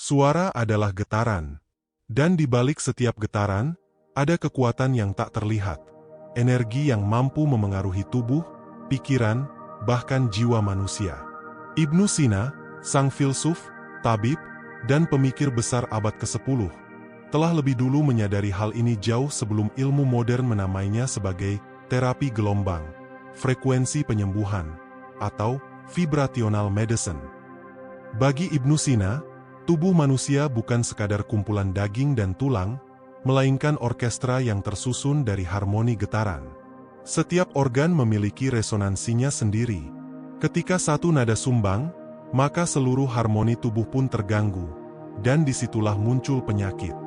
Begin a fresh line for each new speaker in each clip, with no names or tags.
Suara adalah getaran. Dan di balik setiap getaran, ada kekuatan yang tak terlihat. Energi yang mampu memengaruhi tubuh, pikiran, bahkan jiwa manusia. Ibnu Sina, sang filsuf, tabib, dan pemikir besar abad ke-10, telah lebih dulu menyadari hal ini jauh sebelum ilmu modern menamainya sebagai terapi gelombang, frekuensi penyembuhan, atau vibrational medicine. Bagi Ibnu Sina, tubuh manusia bukan sekadar kumpulan daging dan tulang, melainkan orkestra yang tersusun dari harmoni getaran. Setiap organ memiliki resonansinya sendiri. Ketika satu nada sumbang, maka seluruh harmoni tubuh pun terganggu, dan disitulah muncul penyakit.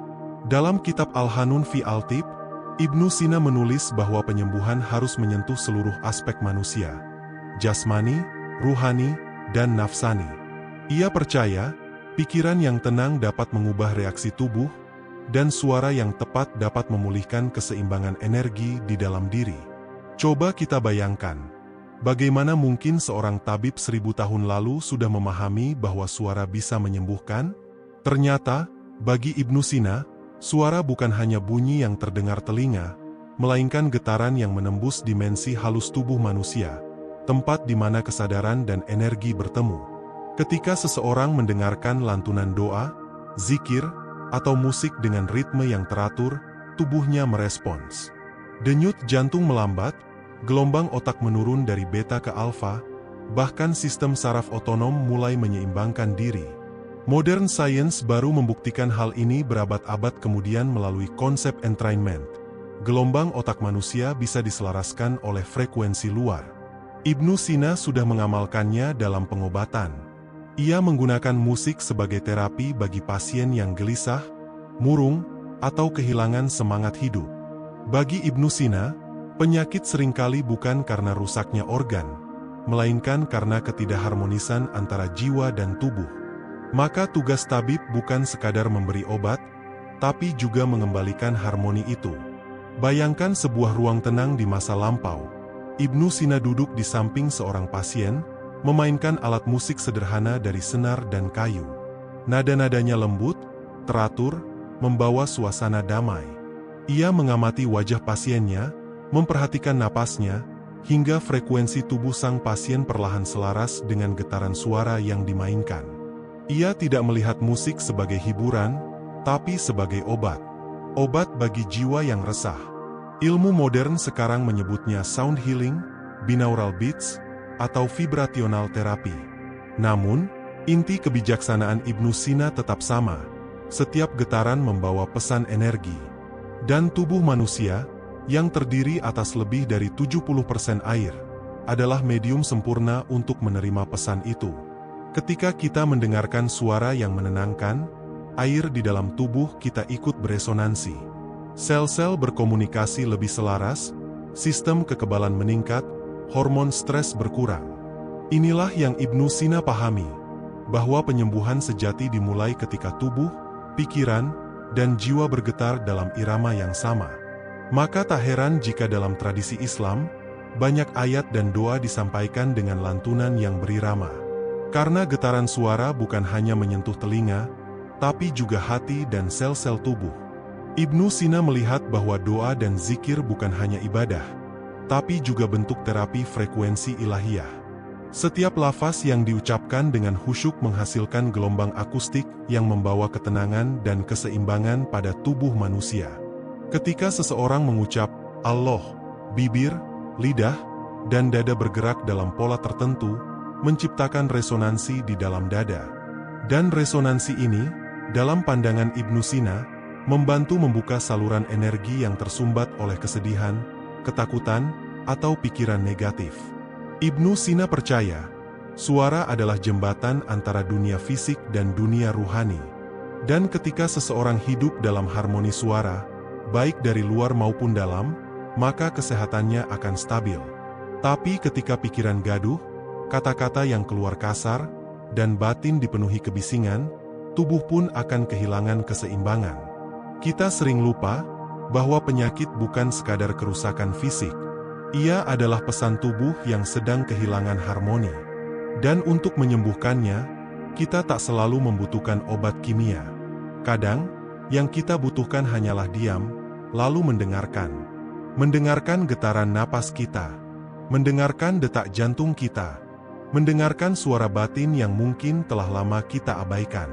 Dalam kitab Al-Hanun fi Al-Tib, Ibnu Sina menulis bahwa penyembuhan harus menyentuh seluruh aspek manusia, jasmani, ruhani, dan nafsani. Ia percaya, pikiran yang tenang dapat mengubah reaksi tubuh, dan suara yang tepat dapat memulihkan keseimbangan energi di dalam diri. Coba kita bayangkan, bagaimana mungkin seorang tabib 1000 tahun lalu sudah memahami bahwa suara bisa menyembuhkan? Ternyata, bagi Ibnu Sina, suara bukan hanya bunyi yang terdengar telinga, melainkan getaran yang menembus dimensi halus tubuh manusia, tempat di mana kesadaran dan energi bertemu. Ketika seseorang mendengarkan lantunan doa, zikir, atau musik dengan ritme yang teratur, tubuhnya merespons. Denyut jantung melambat, gelombang otak menurun dari beta ke alfa, bahkan sistem saraf otonom mulai menyeimbangkan diri. Modern science baru membuktikan hal ini berabad-abad kemudian melalui konsep entrainment. Gelombang otak manusia bisa diselaraskan oleh frekuensi luar. Ibnu Sina sudah mengamalkannya dalam pengobatan. Ia menggunakan musik sebagai terapi bagi pasien yang gelisah, murung, atau kehilangan semangat hidup. Bagi Ibnu Sina, penyakit seringkali bukan karena rusaknya organ, melainkan karena ketidakharmonisan antara jiwa dan tubuh. Maka tugas tabib bukan sekadar memberi obat, tapi juga mengembalikan harmoni itu. Bayangkan sebuah ruang tenang di masa lampau. Ibnu Sina duduk di samping seorang pasien, memainkan alat musik sederhana dari senar dan kayu. Nada-nadanya lembut, teratur, membawa suasana damai. Ia mengamati wajah pasiennya, memperhatikan napasnya, hingga frekuensi tubuh sang pasien perlahan selaras dengan getaran suara yang dimainkan. Ia tidak melihat musik sebagai hiburan, tapi sebagai obat. Obat bagi jiwa yang resah. Ilmu modern sekarang menyebutnya sound healing, binaural beats, atau vibrational terapi. Namun, inti kebijaksanaan Ibnu Sina tetap sama. Setiap getaran membawa pesan energi. Dan tubuh manusia, yang terdiri atas lebih dari 70% air, adalah medium sempurna untuk menerima pesan itu. Ketika kita mendengarkan suara yang menenangkan, air di dalam tubuh kita ikut beresonansi. Sel-sel berkomunikasi lebih selaras, sistem kekebalan meningkat, hormon stres berkurang. Inilah yang Ibnu Sina pahami, bahwa penyembuhan sejati dimulai ketika tubuh, pikiran, dan jiwa bergetar dalam irama yang sama. Maka tak heran jika dalam tradisi Islam, banyak ayat dan doa disampaikan dengan lantunan yang berirama. Karena getaran suara bukan hanya menyentuh telinga, tapi juga hati dan sel-sel tubuh. Ibnu Sina melihat bahwa doa dan zikir bukan hanya ibadah, tapi juga bentuk terapi frekuensi ilahiyah. Setiap lafaz yang diucapkan dengan khusyuk menghasilkan gelombang akustik yang membawa ketenangan dan keseimbangan pada tubuh manusia. Ketika seseorang mengucap Allah, bibir, lidah, dan dada bergerak dalam pola tertentu, menciptakan resonansi di dalam dada. Dan resonansi ini, dalam pandangan Ibnu Sina, membantu membuka saluran energi yang tersumbat oleh kesedihan, ketakutan, atau pikiran negatif. Ibnu Sina percaya, suara adalah jembatan antara dunia fisik dan dunia ruhani. Dan ketika seseorang hidup dalam harmoni suara, baik dari luar maupun dalam, maka kesehatannya akan stabil. Tapi ketika pikiran gaduh, kata-kata yang keluar kasar, dan batin dipenuhi kebisingan, tubuh pun akan kehilangan keseimbangan. Kita sering lupa bahwa penyakit bukan sekadar kerusakan fisik. Ia adalah pesan tubuh yang sedang kehilangan harmoni. Dan untuk menyembuhkannya, Kita tak selalu membutuhkan obat kimia. Kadang, yang kita butuhkan hanyalah diam, lalu mendengarkan. Mendengarkan getaran napas kita. Mendengarkan detak jantung kita. Mendengarkan suara batin yang mungkin telah lama kita abaikan.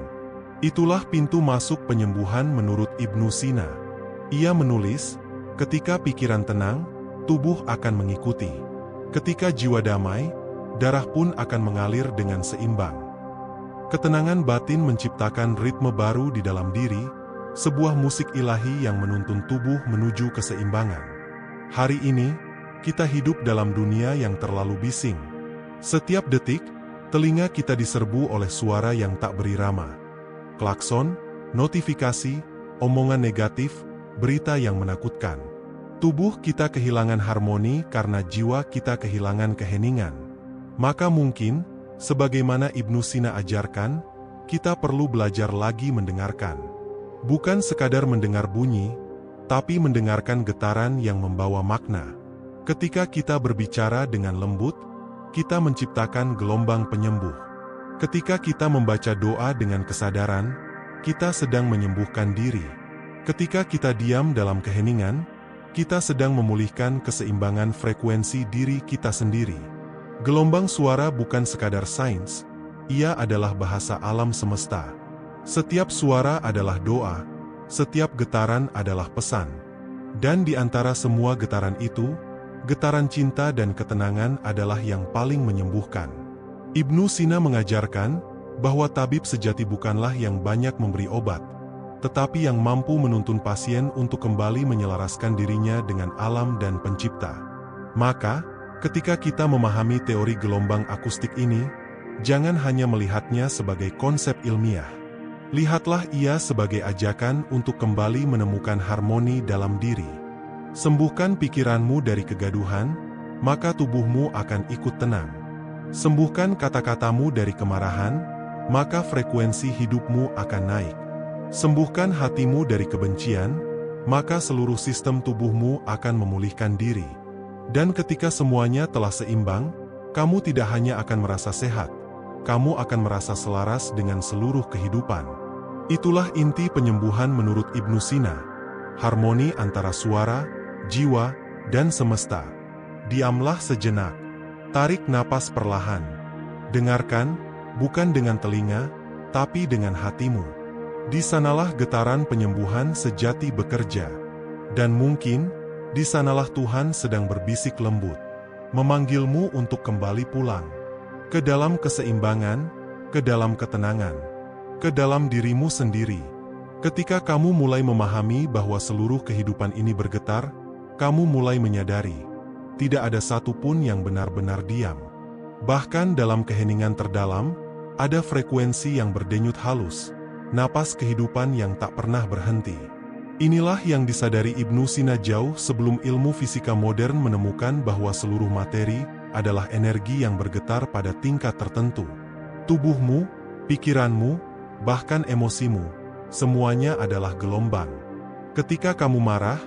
Itulah pintu masuk penyembuhan menurut Ibnu Sina. Ia menulis, ketika pikiran tenang, tubuh akan mengikuti. Ketika jiwa damai, darah pun akan mengalir dengan seimbang. Ketenangan batin menciptakan ritme baru di dalam diri, sebuah musik ilahi yang menuntun tubuh menuju keseimbangan. Hari ini, kita hidup dalam dunia yang terlalu bising. Setiap detik, telinga kita diserbu oleh suara yang tak berirama. Klakson, notifikasi, omongan negatif, berita yang menakutkan. Tubuh kita kehilangan harmoni karena jiwa kita kehilangan keheningan. Maka mungkin, sebagaimana Ibnu Sina ajarkan, kita perlu belajar lagi mendengarkan. Bukan sekadar mendengar bunyi, tapi mendengarkan getaran yang membawa makna. Ketika kita berbicara dengan lembut, kita menciptakan gelombang penyembuh. Ketika kita membaca doa dengan kesadaran, kita sedang menyembuhkan diri. Ketika kita diam dalam keheningan, kita sedang memulihkan keseimbangan frekuensi diri kita sendiri. Gelombang suara bukan sekadar sains, ia adalah bahasa alam semesta. Setiap suara adalah doa, setiap getaran adalah pesan. Dan di antara semua getaran itu, getaran cinta dan ketenangan adalah yang paling menyembuhkan. Ibnu Sina mengajarkan bahwa tabib sejati bukanlah yang banyak memberi obat, tetapi yang mampu menuntun pasien untuk kembali menyelaraskan dirinya dengan alam dan pencipta. Maka, ketika kita memahami teori gelombang akustik ini, jangan hanya melihatnya sebagai konsep ilmiah. Lihatlah ia sebagai ajakan untuk kembali menemukan harmoni dalam diri. Sembuhkan pikiranmu dari kegaduhan, maka tubuhmu akan ikut tenang. Sembuhkan kata-katamu dari kemarahan, maka frekuensi hidupmu akan naik. Sembuhkan hatimu dari kebencian, maka seluruh sistem tubuhmu akan memulihkan diri. Dan ketika semuanya telah seimbang, kamu tidak hanya akan merasa sehat, kamu akan merasa selaras dengan seluruh kehidupan. Itulah inti penyembuhan menurut Ibnu Sina. Harmoni antara suara, jiwa, dan semesta. Diamlah sejenak. Tarik napas perlahan. Dengarkan, bukan dengan telinga, tapi dengan hatimu. Di sanalah getaran penyembuhan sejati bekerja. Dan mungkin, di sanalah Tuhan sedang berbisik lembut, memanggilmu untuk kembali pulang. Ke dalam keseimbangan, ke dalam ketenangan, ke dalam dirimu sendiri. Ketika kamu mulai memahami bahwa seluruh kehidupan ini bergetar, kamu mulai menyadari, tidak ada satupun yang benar-benar diam. Bahkan dalam keheningan terdalam, ada frekuensi yang berdenyut halus, napas kehidupan yang tak pernah berhenti. Inilah yang disadari Ibnu Sina jauh sebelum ilmu fisika modern menemukan bahwa seluruh materi adalah energi yang bergetar pada tingkat tertentu. Tubuhmu, pikiranmu, bahkan emosimu, semuanya adalah gelombang. Ketika kamu marah,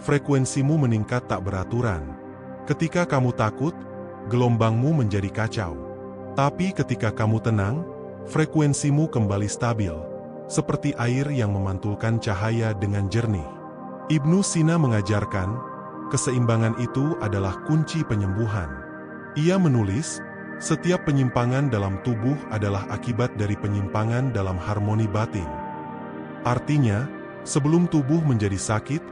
frekuensimu meningkat tak beraturan. Ketika kamu takut, gelombangmu menjadi kacau. Tapi ketika kamu tenang, frekuensimu kembali stabil, seperti air yang memantulkan cahaya dengan jernih. Ibnu Sina mengajarkan, keseimbangan itu adalah kunci penyembuhan. Ia menulis, setiap penyimpangan dalam tubuh adalah akibat dari penyimpangan dalam harmoni batin. Artinya, sebelum tubuh menjadi sakit,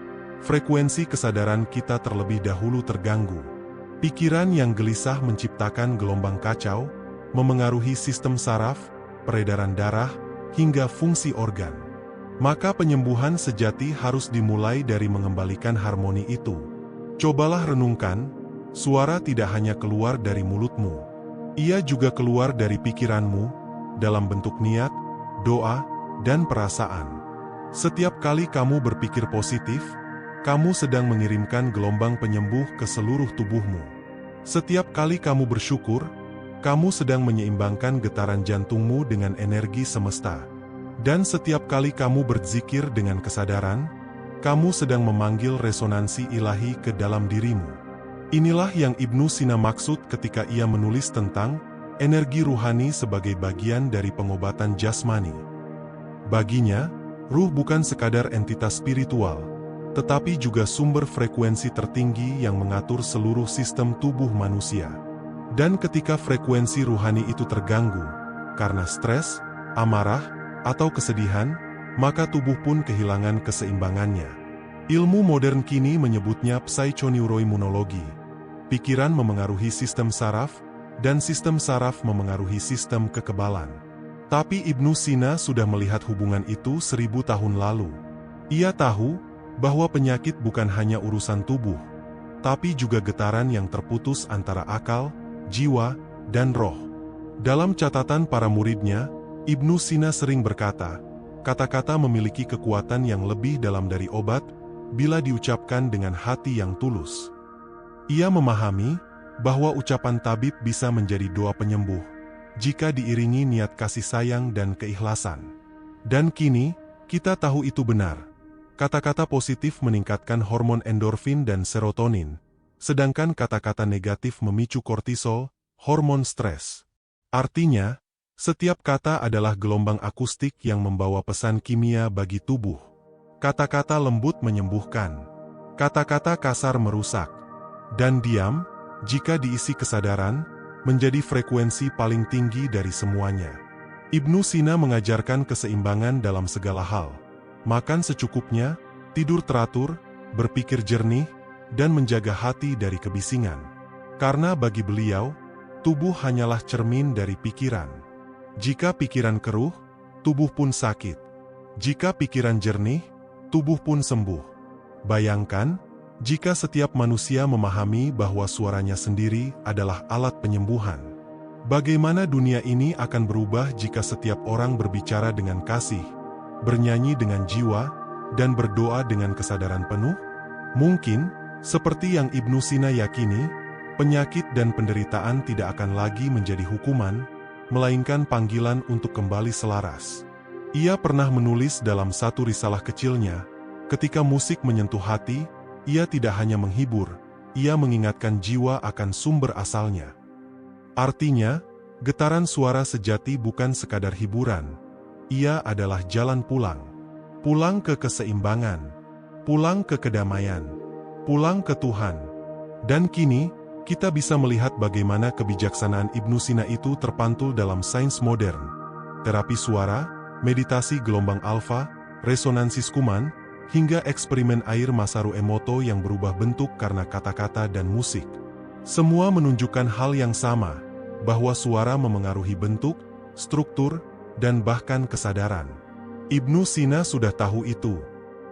frekuensi kesadaran kita terlebih dahulu terganggu. Pikiran yang gelisah menciptakan gelombang kacau, memengaruhi sistem saraf, peredaran darah, hingga fungsi organ. Maka penyembuhan sejati harus dimulai dari mengembalikan harmoni itu. Cobalah renungkan, suara tidak hanya keluar dari mulutmu. Ia juga keluar dari pikiranmu, dalam bentuk niat, doa, dan perasaan. Setiap kali kamu berpikir positif, kamu sedang mengirimkan gelombang penyembuh ke seluruh tubuhmu. Setiap kali kamu bersyukur, kamu sedang menyeimbangkan getaran jantungmu dengan energi semesta. Dan setiap kali kamu berzikir dengan kesadaran, kamu sedang memanggil resonansi ilahi ke dalam dirimu. Inilah yang Ibnu Sina maksud ketika ia menulis tentang energi rohani sebagai bagian dari pengobatan jasmani. Baginya, ruh bukan sekadar entitas spiritual, tetapi juga sumber frekuensi tertinggi yang mengatur seluruh sistem tubuh manusia. Dan ketika frekuensi rohani itu terganggu, karena stres, amarah, atau kesedihan, maka tubuh pun kehilangan keseimbangannya. Ilmu modern kini menyebutnya psychoneuroimmunologi. Pikiran memengaruhi sistem saraf, dan sistem saraf memengaruhi sistem kekebalan. Tapi Ibnu Sina sudah melihat hubungan itu 1000 tahun lalu. Ia tahu bahwa penyakit bukan hanya urusan tubuh, tapi juga getaran yang terputus antara akal, jiwa, dan roh. Dalam catatan para muridnya, Ibnu Sina sering berkata, kata-kata memiliki kekuatan yang lebih dalam dari obat, bila diucapkan dengan hati yang tulus. Ia memahami bahwa ucapan tabib bisa menjadi doa penyembuh, jika diiringi niat kasih sayang dan keikhlasan. Dan kini, kita tahu itu benar. Kata-kata positif meningkatkan hormon endorfin dan serotonin, sedangkan kata-kata negatif memicu kortisol, hormon stres. Artinya, setiap kata adalah gelombang akustik yang membawa pesan kimia bagi tubuh. Kata-kata lembut menyembuhkan, kata-kata kasar merusak, dan diam, jika diisi kesadaran, menjadi frekuensi paling tinggi dari semuanya. Ibnu Sina mengajarkan keseimbangan dalam segala hal. Makan secukupnya, tidur teratur, berpikir jernih, dan menjaga hati dari kebisingan. Karena bagi beliau, tubuh hanyalah cermin dari pikiran. Jika pikiran keruh, tubuh pun sakit. Jika pikiran jernih, tubuh pun sembuh. Bayangkan, jika setiap manusia memahami bahwa suaranya sendiri adalah alat penyembuhan. Bagaimana dunia ini akan berubah jika setiap orang berbicara dengan kasih, bernyanyi dengan jiwa, dan berdoa dengan kesadaran penuh? Mungkin, seperti yang Ibnu Sina yakini, penyakit dan penderitaan tidak akan lagi menjadi hukuman, melainkan panggilan untuk kembali selaras. Ia pernah menulis dalam satu risalah kecilnya, ketika musik menyentuh hati, ia tidak hanya menghibur, ia mengingatkan jiwa akan sumber asalnya. Artinya, getaran suara sejati bukan sekadar hiburan. Ia adalah jalan pulang. Pulang ke keseimbangan. Pulang ke kedamaian. Pulang ke Tuhan. Dan kini, kita bisa melihat bagaimana kebijaksanaan Ibnu Sina itu terpantul dalam sains modern. Terapi suara, meditasi gelombang alfa, resonansi Schumann, hingga eksperimen air Masaru Emoto yang berubah bentuk karena kata-kata dan musik. Semua menunjukkan hal yang sama, bahwa suara memengaruhi bentuk, struktur, dan bahkan kesadaran. Ibnu Sina sudah tahu itu.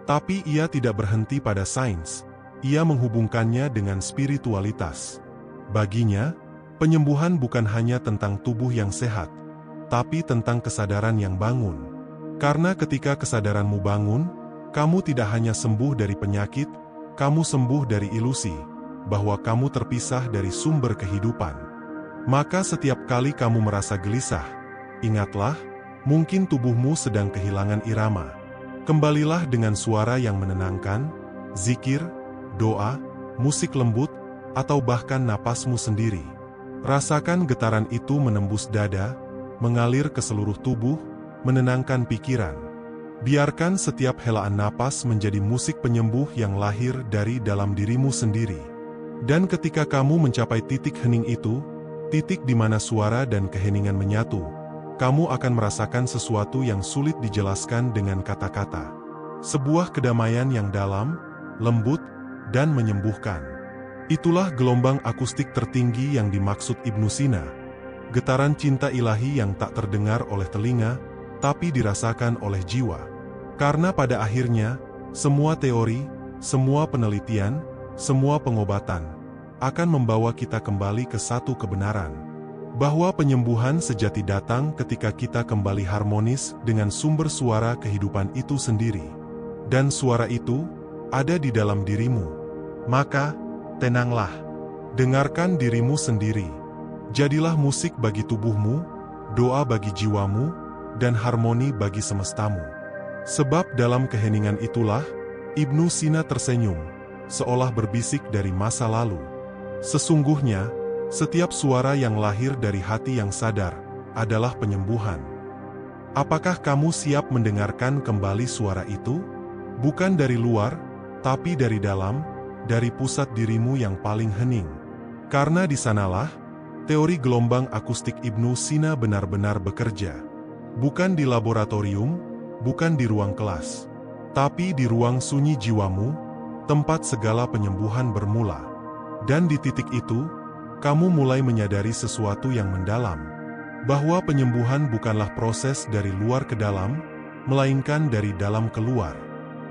Tapi ia tidak berhenti pada sains, ia menghubungkannya dengan spiritualitas. Baginya, penyembuhan bukan hanya tentang tubuh yang sehat, tapi tentang kesadaran yang bangun. Karena ketika kesadaranmu bangun, kamu tidak hanya sembuh dari penyakit, kamu sembuh dari ilusi, bahwa kamu terpisah dari sumber kehidupan. Maka setiap kali kamu merasa gelisah, ingatlah, mungkin tubuhmu sedang kehilangan irama. Kembalilah dengan suara yang menenangkan, zikir, doa, musik lembut, atau bahkan napasmu sendiri. Rasakan getaran itu menembus dada, mengalir ke seluruh tubuh, menenangkan pikiran. Biarkan setiap helaan napas menjadi musik penyembuh yang lahir dari dalam dirimu sendiri. Dan ketika kamu mencapai titik hening itu, titik di mana suara dan keheningan menyatu, kamu akan merasakan sesuatu yang sulit dijelaskan dengan kata-kata. Sebuah kedamaian yang dalam, lembut, dan menyembuhkan. Itulah gelombang akustik tertinggi yang dimaksud Ibnu Sina. Getaran cinta ilahi yang tak terdengar oleh telinga, tapi dirasakan oleh jiwa. Karena pada akhirnya, semua teori, semua penelitian, semua pengobatan, akan membawa kita kembali ke satu kebenaran. Bahwa penyembuhan sejati datang ketika kita kembali harmonis dengan sumber suara kehidupan itu sendiri. Dan suara itu ada di dalam dirimu. Maka, tenanglah. Dengarkan dirimu sendiri. Jadilah musik bagi tubuhmu, doa bagi jiwamu, dan harmoni bagi semestamu. Sebab dalam keheningan itulah, Ibnu Sina tersenyum, seolah berbisik dari masa lalu. Sesungguhnya, Setiap suara yang lahir dari hati yang sadar adalah penyembuhan. Apakah kamu siap mendengarkan kembali suara itu? Bukan dari luar, tapi dari dalam, dari pusat dirimu yang paling hening. Karena di sanalah teori gelombang akustik Ibnu Sina benar-benar bekerja. Bukan di laboratorium, bukan di ruang kelas, tapi di ruang sunyi jiwamu, tempat segala penyembuhan bermula. Dan di titik itu, kamu mulai menyadari sesuatu yang mendalam, bahwa penyembuhan bukanlah proses dari luar ke dalam, melainkan dari dalam keluar.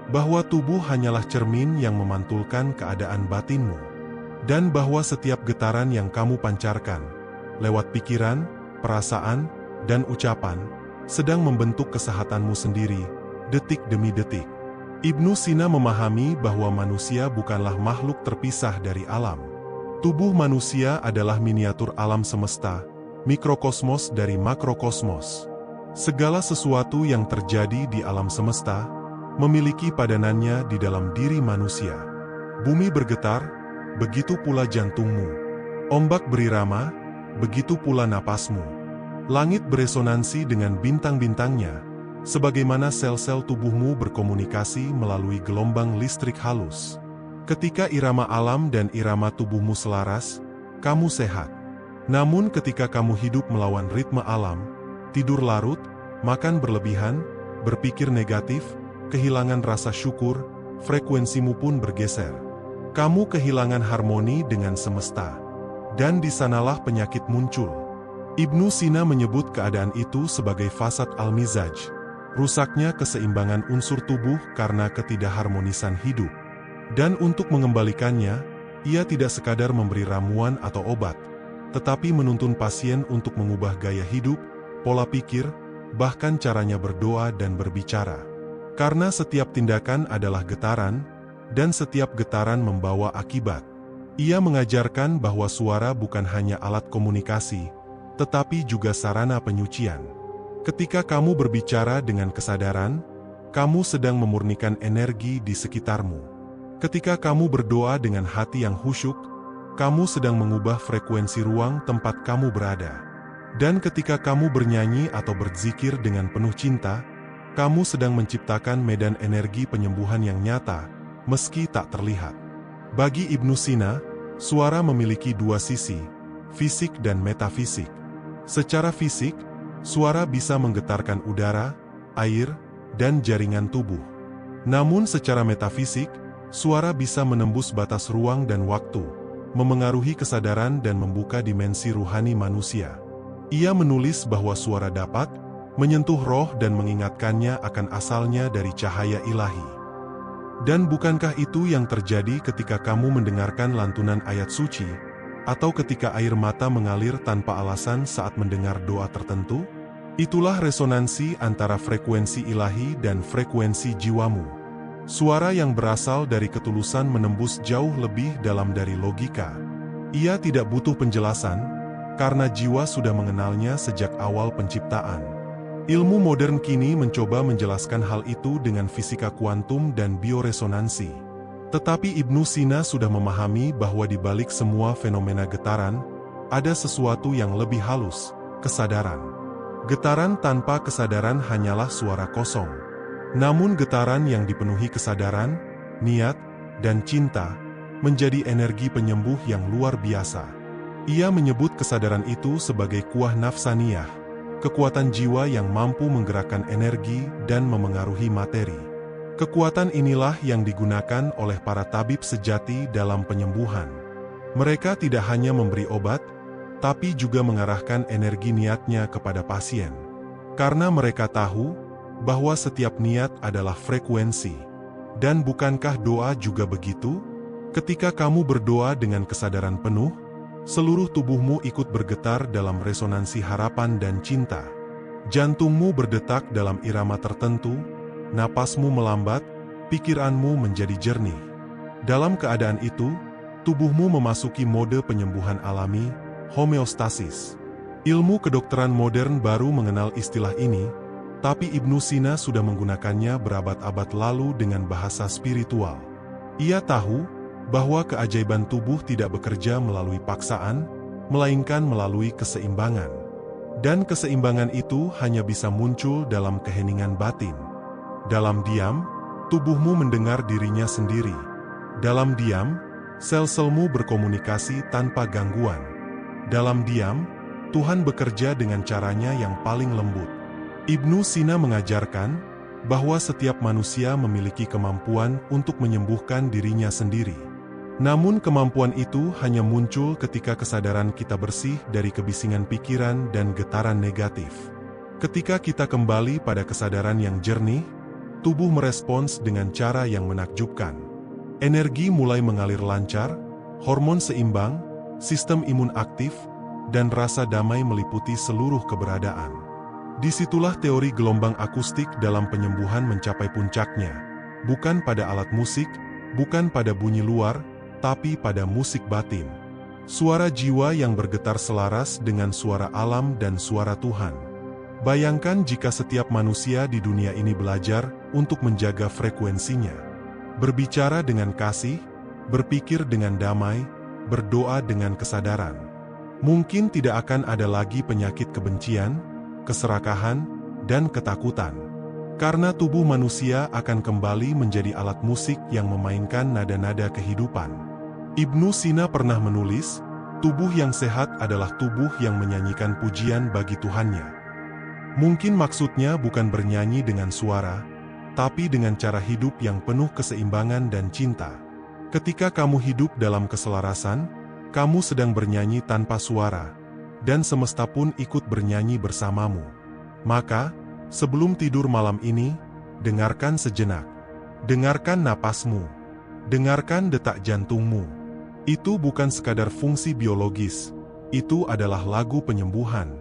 Bahwa tubuh hanyalah cermin yang memantulkan keadaan batinmu. Dan bahwa setiap getaran yang kamu pancarkan, lewat pikiran, perasaan, dan ucapan, sedang membentuk kesehatanmu sendiri, detik demi detik. Ibnu Sina memahami bahwa manusia bukanlah makhluk terpisah dari alam. Tubuh manusia adalah miniatur alam semesta, mikrokosmos dari makrokosmos. Segala sesuatu yang terjadi di alam semesta memiliki padanannya di dalam diri manusia. Bumi bergetar, begitu pula jantungmu. Ombak berirama, begitu pula napasmu. Langit beresonansi dengan bintang-bintangnya, sebagaimana sel-sel tubuhmu berkomunikasi melalui gelombang listrik halus. Ketika irama alam dan irama tubuhmu selaras, kamu sehat. Namun ketika kamu hidup melawan ritme alam, tidur larut, makan berlebihan, berpikir negatif, kehilangan rasa syukur, frekuensimu pun bergeser. Kamu kehilangan harmoni dengan semesta. Dan di sanalah penyakit muncul. Ibnu Sina menyebut keadaan itu sebagai fasad al-mizaj, rusaknya keseimbangan unsur tubuh karena ketidakharmonisan hidup. Dan untuk mengembalikannya, ia tidak sekadar memberi ramuan atau obat, tetapi menuntun pasien untuk mengubah gaya hidup, pola pikir, bahkan caranya berdoa dan berbicara. Karena setiap tindakan adalah getaran, dan setiap getaran membawa akibat. Ia mengajarkan bahwa suara bukan hanya alat komunikasi, tetapi juga sarana penyucian. Ketika kamu berbicara dengan kesadaran, kamu sedang memurnikan energi di sekitarmu. Ketika kamu berdoa dengan hati yang khusyuk, kamu sedang mengubah frekuensi ruang tempat kamu berada. Dan ketika kamu bernyanyi atau berzikir dengan penuh cinta, kamu sedang menciptakan medan energi penyembuhan yang nyata, meski tak terlihat. Bagi Ibnu Sina, suara memiliki dua sisi, fisik dan metafisik. Secara fisik, suara bisa menggetarkan udara, air, dan jaringan tubuh. Namun secara metafisik, suara bisa menembus batas ruang dan waktu, memengaruhi kesadaran dan membuka dimensi ruhani manusia. Ia menulis bahwa suara dapat menyentuh roh dan mengingatkannya akan asalnya dari cahaya ilahi. Dan bukankah itu yang terjadi ketika kamu mendengarkan lantunan ayat suci, atau ketika air mata mengalir tanpa alasan saat mendengar doa tertentu? Itulah resonansi antara frekuensi ilahi dan frekuensi jiwamu. Suara yang berasal dari ketulusan menembus jauh lebih dalam dari logika. Ia tidak butuh penjelasan, karena jiwa sudah mengenalnya sejak awal penciptaan. Ilmu modern kini mencoba menjelaskan hal itu dengan fisika kuantum dan bioresonansi. Tetapi Ibnu Sina sudah memahami bahwa di balik semua fenomena getaran, ada sesuatu yang lebih halus, kesadaran. Getaran tanpa kesadaran hanyalah suara kosong. Namun getaran yang dipenuhi kesadaran, niat, dan cinta, menjadi energi penyembuh yang luar biasa. Ia menyebut kesadaran itu sebagai kuah nafsaniyah, kekuatan jiwa yang mampu menggerakkan energi dan memengaruhi materi. Kekuatan inilah yang digunakan oleh para tabib sejati dalam penyembuhan. Mereka tidak hanya memberi obat, tapi juga mengarahkan energi niatnya kepada pasien. Karena mereka tahu bahwa setiap niat adalah frekuensi. Dan bukankah doa juga begitu? Ketika kamu berdoa dengan kesadaran penuh, seluruh tubuhmu ikut bergetar dalam resonansi harapan dan cinta. Jantungmu berdetak dalam irama tertentu, napasmu melambat, pikiranmu menjadi jernih. Dalam keadaan itu, tubuhmu memasuki mode penyembuhan alami, homeostasis. Ilmu kedokteran modern baru mengenal istilah ini, tapi Ibnu Sina sudah menggunakannya berabad-abad lalu dengan bahasa spiritual. Ia tahu bahwa keajaiban tubuh tidak bekerja melalui paksaan, melainkan melalui keseimbangan. Dan keseimbangan itu hanya bisa muncul dalam keheningan batin. Dalam diam, tubuhmu mendengar dirinya sendiri. Dalam diam, sel-selmu berkomunikasi tanpa gangguan. Dalam diam, Tuhan bekerja dengan caranya yang paling lembut. Ibnu Sina mengajarkan bahwa setiap manusia memiliki kemampuan untuk menyembuhkan dirinya sendiri. Namun kemampuan itu hanya muncul ketika kesadaran kita bersih dari kebisingan pikiran dan getaran negatif. Ketika kita kembali pada kesadaran yang jernih, tubuh merespons dengan cara yang menakjubkan. Energi mulai mengalir lancar, hormon seimbang, sistem imun aktif, dan rasa damai meliputi seluruh keberadaan. Disitulah teori gelombang akustik dalam penyembuhan mencapai puncaknya, bukan pada alat musik, bukan pada bunyi luar, tapi pada musik batin. Suara jiwa yang bergetar selaras dengan suara alam dan suara Tuhan. Bayangkan jika setiap manusia di dunia ini belajar untuk menjaga frekuensinya. Berbicara dengan kasih, berpikir dengan damai, berdoa dengan kesadaran. Mungkin tidak akan ada lagi penyakit kebencian, keserakahan, dan ketakutan. Karena tubuh manusia akan kembali menjadi alat musik yang memainkan nada-nada kehidupan. Ibnu Sina pernah menulis, tubuh yang sehat adalah tubuh yang menyanyikan pujian bagi Tuhannya. Mungkin maksudnya bukan bernyanyi dengan suara, tapi dengan cara hidup yang penuh keseimbangan dan cinta. Ketika kamu hidup dalam keselarasan, kamu sedang bernyanyi tanpa suara, dan semesta pun ikut bernyanyi bersamamu. Maka, sebelum tidur malam ini, dengarkan sejenak. Dengarkan napasmu. Dengarkan detak jantungmu. Itu bukan sekadar fungsi biologis, itu adalah lagu penyembuhan.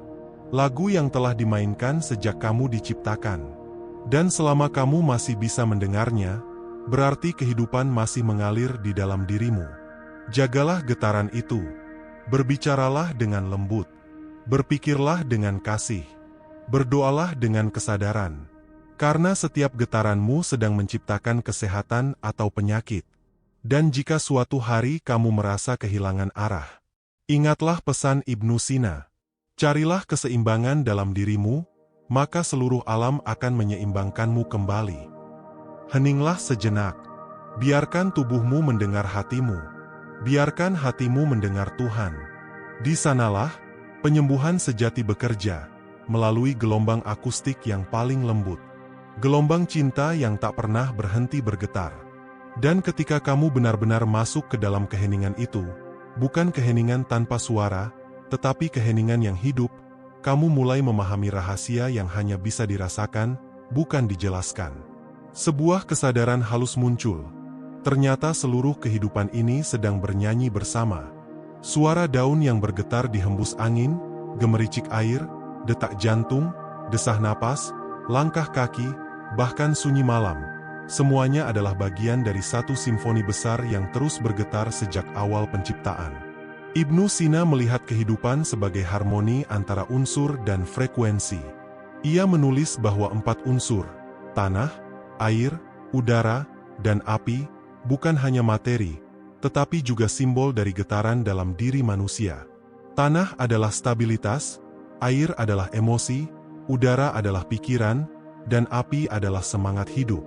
Lagu yang telah dimainkan sejak kamu diciptakan. Dan selama kamu masih bisa mendengarnya, berarti kehidupan masih mengalir di dalam dirimu. Jagalah getaran itu. Berbicaralah dengan lembut. Berpikirlah dengan kasih. Berdoalah dengan kesadaran. Karena setiap getaranmu sedang menciptakan kesehatan atau penyakit. Dan jika suatu hari kamu merasa kehilangan arah, ingatlah pesan Ibnu Sina. Carilah keseimbangan dalam dirimu, maka seluruh alam akan menyeimbangkanmu kembali. Heninglah sejenak. Biarkan tubuhmu mendengar hatimu. Biarkan hatimu mendengar Tuhan. Di sanalah penyembuhan sejati bekerja, melalui gelombang akustik yang paling lembut. Gelombang cinta yang tak pernah berhenti bergetar. Dan ketika kamu benar-benar masuk ke dalam keheningan itu, bukan keheningan tanpa suara, tetapi keheningan yang hidup, kamu mulai memahami rahasia yang hanya bisa dirasakan, bukan dijelaskan. Sebuah kesadaran halus muncul. Ternyata seluruh kehidupan ini sedang bernyanyi bersama. Suara daun yang bergetar dihembus angin, gemericik air, detak jantung, desah napas, langkah kaki, bahkan sunyi malam. Semuanya adalah bagian dari satu simfoni besar yang terus bergetar sejak awal penciptaan. Ibnu Sina melihat kehidupan sebagai harmoni antara unsur dan frekuensi. Ia menulis bahwa 4 unsur, tanah, air, udara, dan api, bukan hanya materi, tetapi juga simbol dari getaran dalam diri manusia. Tanah adalah stabilitas, air adalah emosi, udara adalah pikiran, dan api adalah semangat hidup.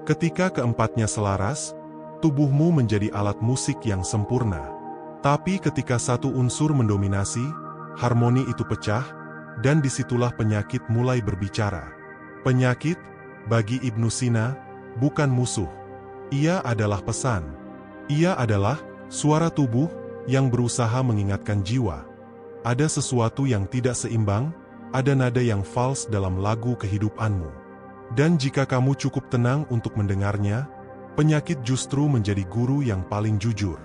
Ketika keempatnya selaras, tubuhmu menjadi alat musik yang sempurna. Tapi ketika satu unsur mendominasi, harmoni itu pecah, dan disitulah penyakit mulai berbicara. Penyakit, bagi Ibnu Sina, bukan musuh. Ia adalah pesan. Ia adalah suara tubuh yang berusaha mengingatkan jiwa. Ada sesuatu yang tidak seimbang, ada nada yang fals dalam lagu kehidupanmu. Dan jika kamu cukup tenang untuk mendengarnya, penyakit justru menjadi guru yang paling jujur.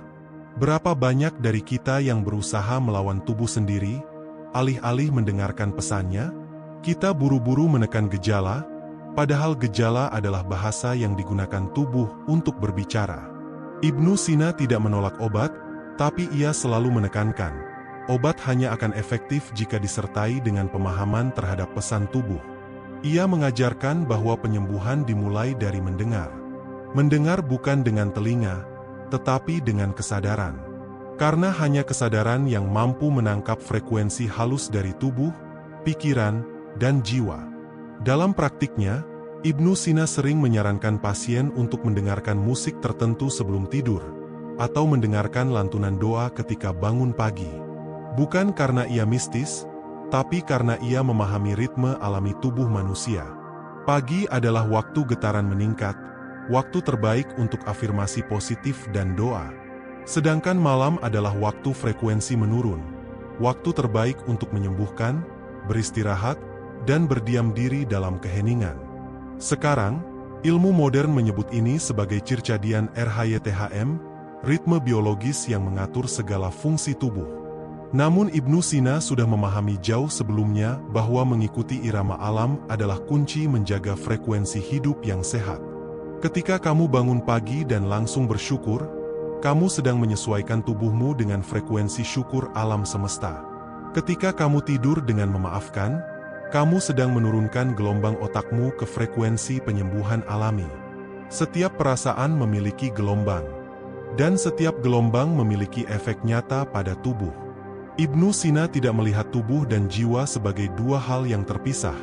Berapa banyak dari kita yang berusaha melawan tubuh sendiri, alih-alih mendengarkan pesannya, kita buru-buru menekan gejala, padahal gejala adalah bahasa yang digunakan tubuh untuk berbicara. Ibnu Sina tidak menolak obat, tapi ia selalu menekankan, obat hanya akan efektif jika disertai dengan pemahaman terhadap pesan tubuh. Ia mengajarkan bahwa penyembuhan dimulai dari mendengar. Mendengar bukan dengan telinga, tetapi dengan kesadaran. Karena hanya kesadaran yang mampu menangkap frekuensi halus dari tubuh, pikiran, dan jiwa. Dalam praktiknya, Ibnu Sina sering menyarankan pasien untuk mendengarkan musik tertentu sebelum tidur, atau mendengarkan lantunan doa ketika bangun pagi. Bukan karena ia mistis, tapi karena ia memahami ritme alami tubuh manusia. Pagi adalah waktu getaran meningkat, waktu terbaik untuk afirmasi positif dan doa. Sedangkan malam adalah waktu frekuensi menurun, waktu terbaik untuk menyembuhkan, beristirahat, dan berdiam diri dalam keheningan. Sekarang, ilmu modern menyebut ini sebagai circadian rhythm, ritme biologis yang mengatur segala fungsi tubuh. Namun Ibnu Sina sudah memahami jauh sebelumnya bahwa mengikuti irama alam adalah kunci menjaga frekuensi hidup yang sehat. Ketika kamu bangun pagi dan langsung bersyukur, kamu sedang menyesuaikan tubuhmu dengan frekuensi syukur alam semesta. Ketika kamu tidur dengan memaafkan, kamu sedang menurunkan gelombang otakmu ke frekuensi penyembuhan alami. Setiap perasaan memiliki gelombang, dan setiap gelombang memiliki efek nyata pada tubuh. Ibnu Sina tidak melihat tubuh dan jiwa sebagai dua hal yang terpisah,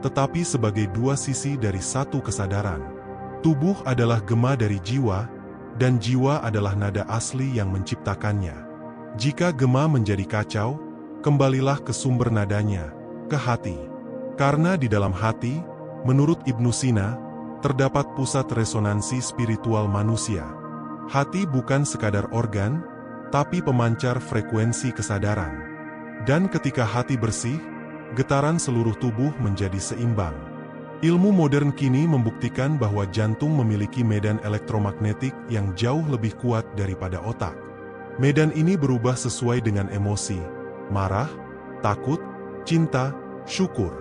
tetapi sebagai dua sisi dari satu kesadaran. Tubuh adalah gema dari jiwa, dan jiwa adalah nada asli yang menciptakannya. Jika gema menjadi kacau, kembalilah ke sumber nadanya, ke hati. Karena di dalam hati, menurut Ibnu Sina, terdapat pusat resonansi spiritual manusia. Hati bukan sekadar organ, tapi pemancar frekuensi kesadaran. Dan ketika hati bersih, getaran seluruh tubuh menjadi seimbang. Ilmu modern kini membuktikan bahwa jantung memiliki medan elektromagnetik yang jauh lebih kuat daripada otak. Medan ini berubah sesuai dengan emosi, marah, takut, cinta, syukur.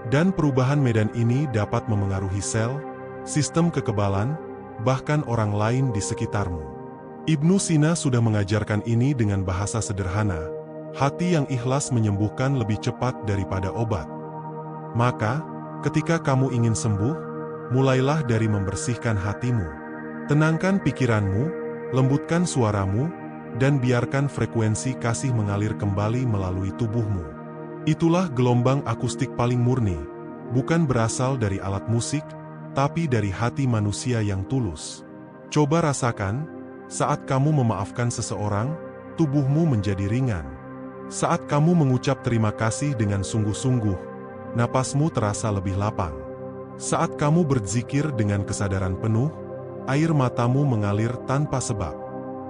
Dan perubahan medan ini dapat memengaruhi sel, sistem kekebalan, bahkan orang lain di sekitarmu. Ibnu Sina sudah mengajarkan ini dengan bahasa sederhana, hati yang ikhlas menyembuhkan lebih cepat daripada obat. Maka, ketika kamu ingin sembuh, mulailah dari membersihkan hatimu. Tenangkan pikiranmu, lembutkan suaramu, dan biarkan frekuensi kasih mengalir kembali melalui tubuhmu. Itulah gelombang akustik paling murni, bukan berasal dari alat musik, tapi dari hati manusia yang tulus. Coba rasakan, saat kamu memaafkan seseorang, tubuhmu menjadi ringan. Saat kamu mengucap terima kasih dengan sungguh-sungguh, napasmu terasa lebih lapang. Saat kamu berzikir dengan kesadaran penuh, air matamu mengalir tanpa sebab.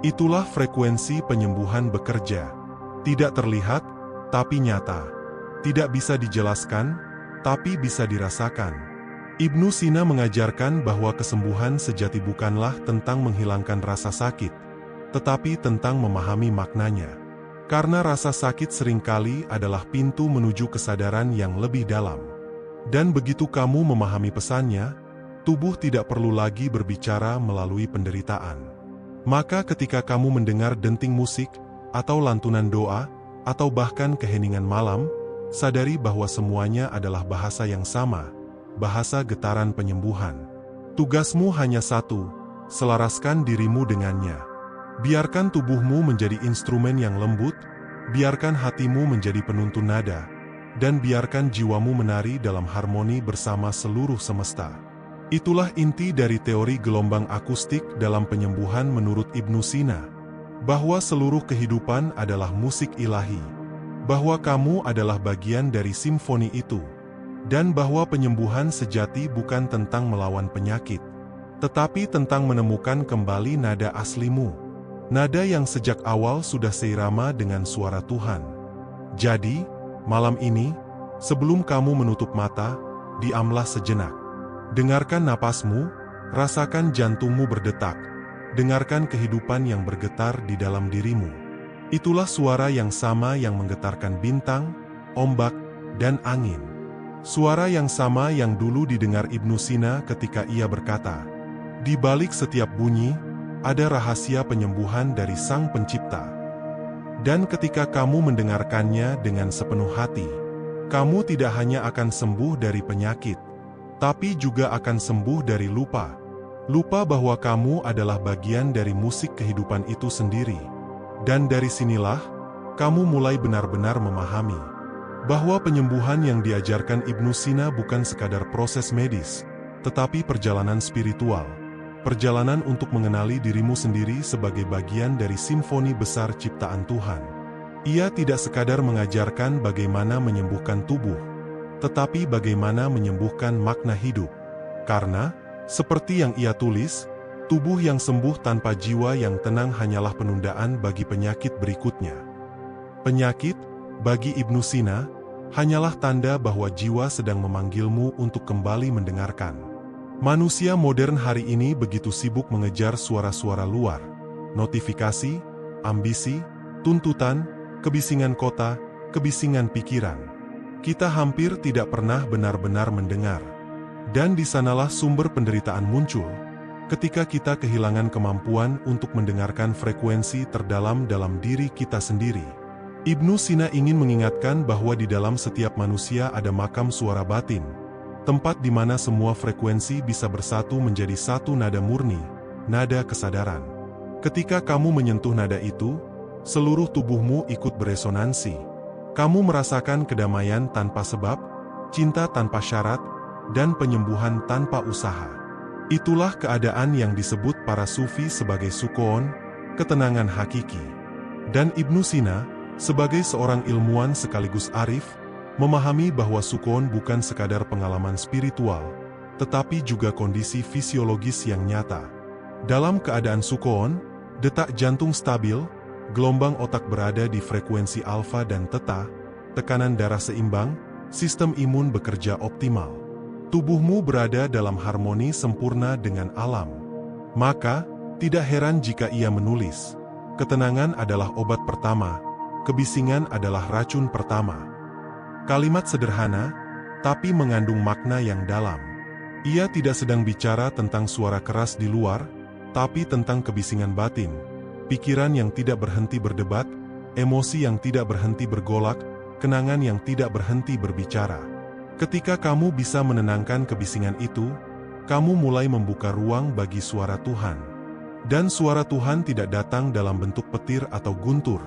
Itulah frekuensi penyembuhan bekerja. Tidak terlihat, tapi nyata. Tidak bisa dijelaskan, tapi bisa dirasakan. Ibnu Sina mengajarkan bahwa kesembuhan sejati bukanlah tentang menghilangkan rasa sakit, tetapi tentang memahami maknanya. Karena rasa sakit seringkali adalah pintu menuju kesadaran yang lebih dalam. Dan begitu kamu memahami pesannya, tubuh tidak perlu lagi berbicara melalui penderitaan. Maka ketika kamu mendengar denting musik, atau lantunan doa, atau bahkan keheningan malam, sadari bahwa semuanya adalah bahasa yang sama, bahasa getaran penyembuhan. Tugasmu hanya satu, selaraskan dirimu dengannya. Biarkan tubuhmu menjadi instrumen yang lembut, biarkan hatimu menjadi penuntun nada, dan biarkan jiwamu menari dalam harmoni bersama seluruh semesta. Itulah inti dari teori gelombang akustik dalam penyembuhan menurut Ibnu Sina, bahwa seluruh kehidupan adalah musik ilahi, bahwa kamu adalah bagian dari simfoni itu, dan bahwa penyembuhan sejati bukan tentang melawan penyakit, tetapi tentang menemukan kembali nada aslimu, nada yang sejak awal sudah seirama dengan suara Tuhan. Jadi, malam ini, sebelum kamu menutup mata, diamlah sejenak. Dengarkan napasmu, rasakan jantungmu berdetak, dengarkan kehidupan yang bergetar di dalam dirimu. Itulah suara yang sama yang menggetarkan bintang, ombak, dan angin. Suara yang sama yang dulu didengar Ibnu Sina ketika ia berkata, "Di balik setiap bunyi, ada rahasia penyembuhan dari Sang Pencipta." Dan ketika kamu mendengarkannya dengan sepenuh hati, kamu tidak hanya akan sembuh dari penyakit, tapi juga akan sembuh dari lupa. Lupa bahwa kamu adalah bagian dari musik kehidupan itu sendiri. Dan dari sinilah, kamu mulai benar-benar memahami bahwa penyembuhan yang diajarkan Ibnu Sina bukan sekadar proses medis, tetapi perjalanan spiritual. Perjalanan untuk mengenali dirimu sendiri sebagai bagian dari simfoni besar ciptaan Tuhan. Ia tidak sekadar mengajarkan bagaimana menyembuhkan tubuh, tetapi bagaimana menyembuhkan makna hidup. Karena, seperti yang ia tulis, tubuh yang sembuh tanpa jiwa yang tenang hanyalah penundaan bagi penyakit berikutnya. Penyakit, bagi Ibnu Sina, hanyalah tanda bahwa jiwa sedang memanggilmu untuk kembali mendengarkan. Manusia modern hari ini begitu sibuk mengejar suara-suara luar, notifikasi, ambisi, tuntutan, kebisingan kota, kebisingan pikiran. Kita hampir tidak pernah benar-benar mendengar. Dan di sanalah sumber penderitaan muncul, ketika kita kehilangan kemampuan untuk mendengarkan frekuensi terdalam dalam diri kita sendiri. Ibnu Sina ingin mengingatkan bahwa di dalam setiap manusia ada makam suara batin, tempat di mana semua frekuensi bisa bersatu menjadi satu nada murni, nada kesadaran. Ketika kamu menyentuh nada itu, seluruh tubuhmu ikut beresonansi. Kamu merasakan kedamaian tanpa sebab, cinta tanpa syarat, dan penyembuhan tanpa usaha. Itulah keadaan yang disebut para sufi sebagai sukoon, ketenangan hakiki. Dan Ibnu Sina, sebagai seorang ilmuwan sekaligus arif, memahami bahwa sukoon bukan sekadar pengalaman spiritual, tetapi juga kondisi fisiologis yang nyata. Dalam keadaan sukoon, detak jantung stabil, gelombang otak berada di frekuensi alfa dan theta, tekanan darah seimbang, sistem imun bekerja optimal. Tubuhmu berada dalam harmoni sempurna dengan alam. Maka, tidak heran jika ia menulis, ketenangan adalah obat pertama, kebisingan adalah racun pertama. Kalimat sederhana, tapi mengandung makna yang dalam. Ia tidak sedang bicara tentang suara keras di luar, tapi tentang kebisingan batin, pikiran yang tidak berhenti berdebat, emosi yang tidak berhenti bergolak, kenangan yang tidak berhenti berbicara. Ketika kamu bisa menenangkan kebisingan itu, kamu mulai membuka ruang bagi suara Tuhan. Dan suara Tuhan tidak datang dalam bentuk petir atau guntur,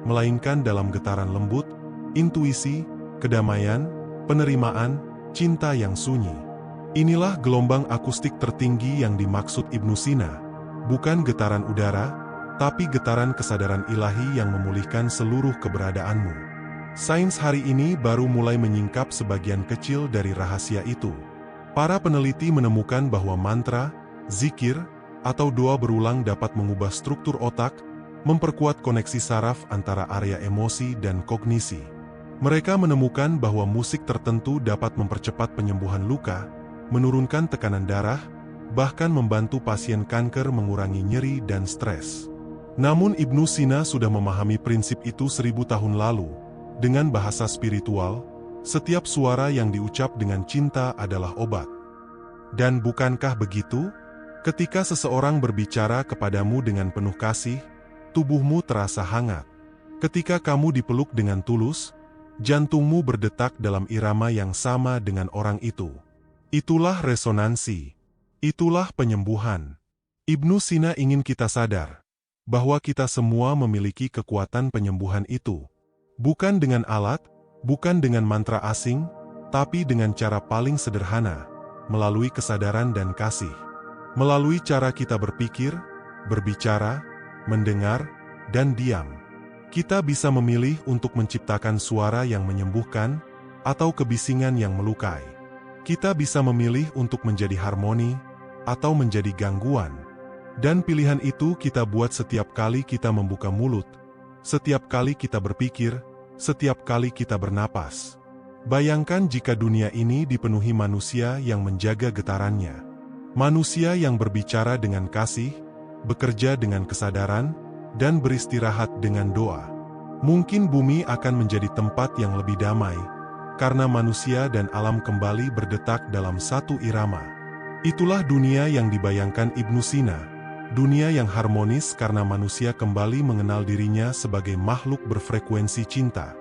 melainkan dalam getaran lembut, intuisi, kedamaian, penerimaan, cinta yang sunyi. Inilah gelombang akustik tertinggi yang dimaksud Ibnu Sina, bukan getaran udara, tapi getaran kesadaran ilahi yang memulihkan seluruh keberadaanmu. Sains hari ini baru mulai menyingkap sebagian kecil dari rahasia itu. Para peneliti menemukan bahwa mantra, zikir, atau doa berulang dapat mengubah struktur otak, memperkuat koneksi saraf antara area emosi dan kognisi. Mereka menemukan bahwa musik tertentu dapat mempercepat penyembuhan luka, menurunkan tekanan darah, bahkan membantu pasien kanker mengurangi nyeri dan stres. Namun Ibnu Sina sudah memahami prinsip itu 1000 tahun lalu. Dengan bahasa spiritual, setiap suara yang diucap dengan cinta adalah obat. Dan bukankah begitu? Ketika seseorang berbicara kepadamu dengan penuh kasih, tubuhmu terasa hangat. Ketika kamu dipeluk dengan tulus, jantungmu berdetak dalam irama yang sama dengan orang itu. Itulah resonansi. Itulah penyembuhan. Ibnu Sina ingin kita sadar bahwa kita semua memiliki kekuatan penyembuhan itu. Bukan dengan alat, bukan dengan mantra asing, tapi dengan cara paling sederhana, melalui kesadaran dan kasih. Melalui cara kita berpikir, berbicara, mendengar, dan diam. Kita bisa memilih untuk menciptakan suara yang menyembuhkan, atau kebisingan yang melukai. Kita bisa memilih untuk menjadi harmoni, atau menjadi gangguan. Dan pilihan itu kita buat setiap kali kita membuka mulut, setiap kali kita berpikir, setiap kali kita bernapas. Bayangkan jika dunia ini dipenuhi manusia yang menjaga getarannya. Manusia yang berbicara dengan kasih, bekerja dengan kesadaran, dan beristirahat dengan doa. Mungkin bumi akan menjadi tempat yang lebih damai, karena manusia dan alam kembali berdetak dalam satu irama. Itulah dunia yang dibayangkan Ibnu Sina, dunia yang harmonis karena manusia kembali mengenal dirinya sebagai makhluk berfrekuensi cinta.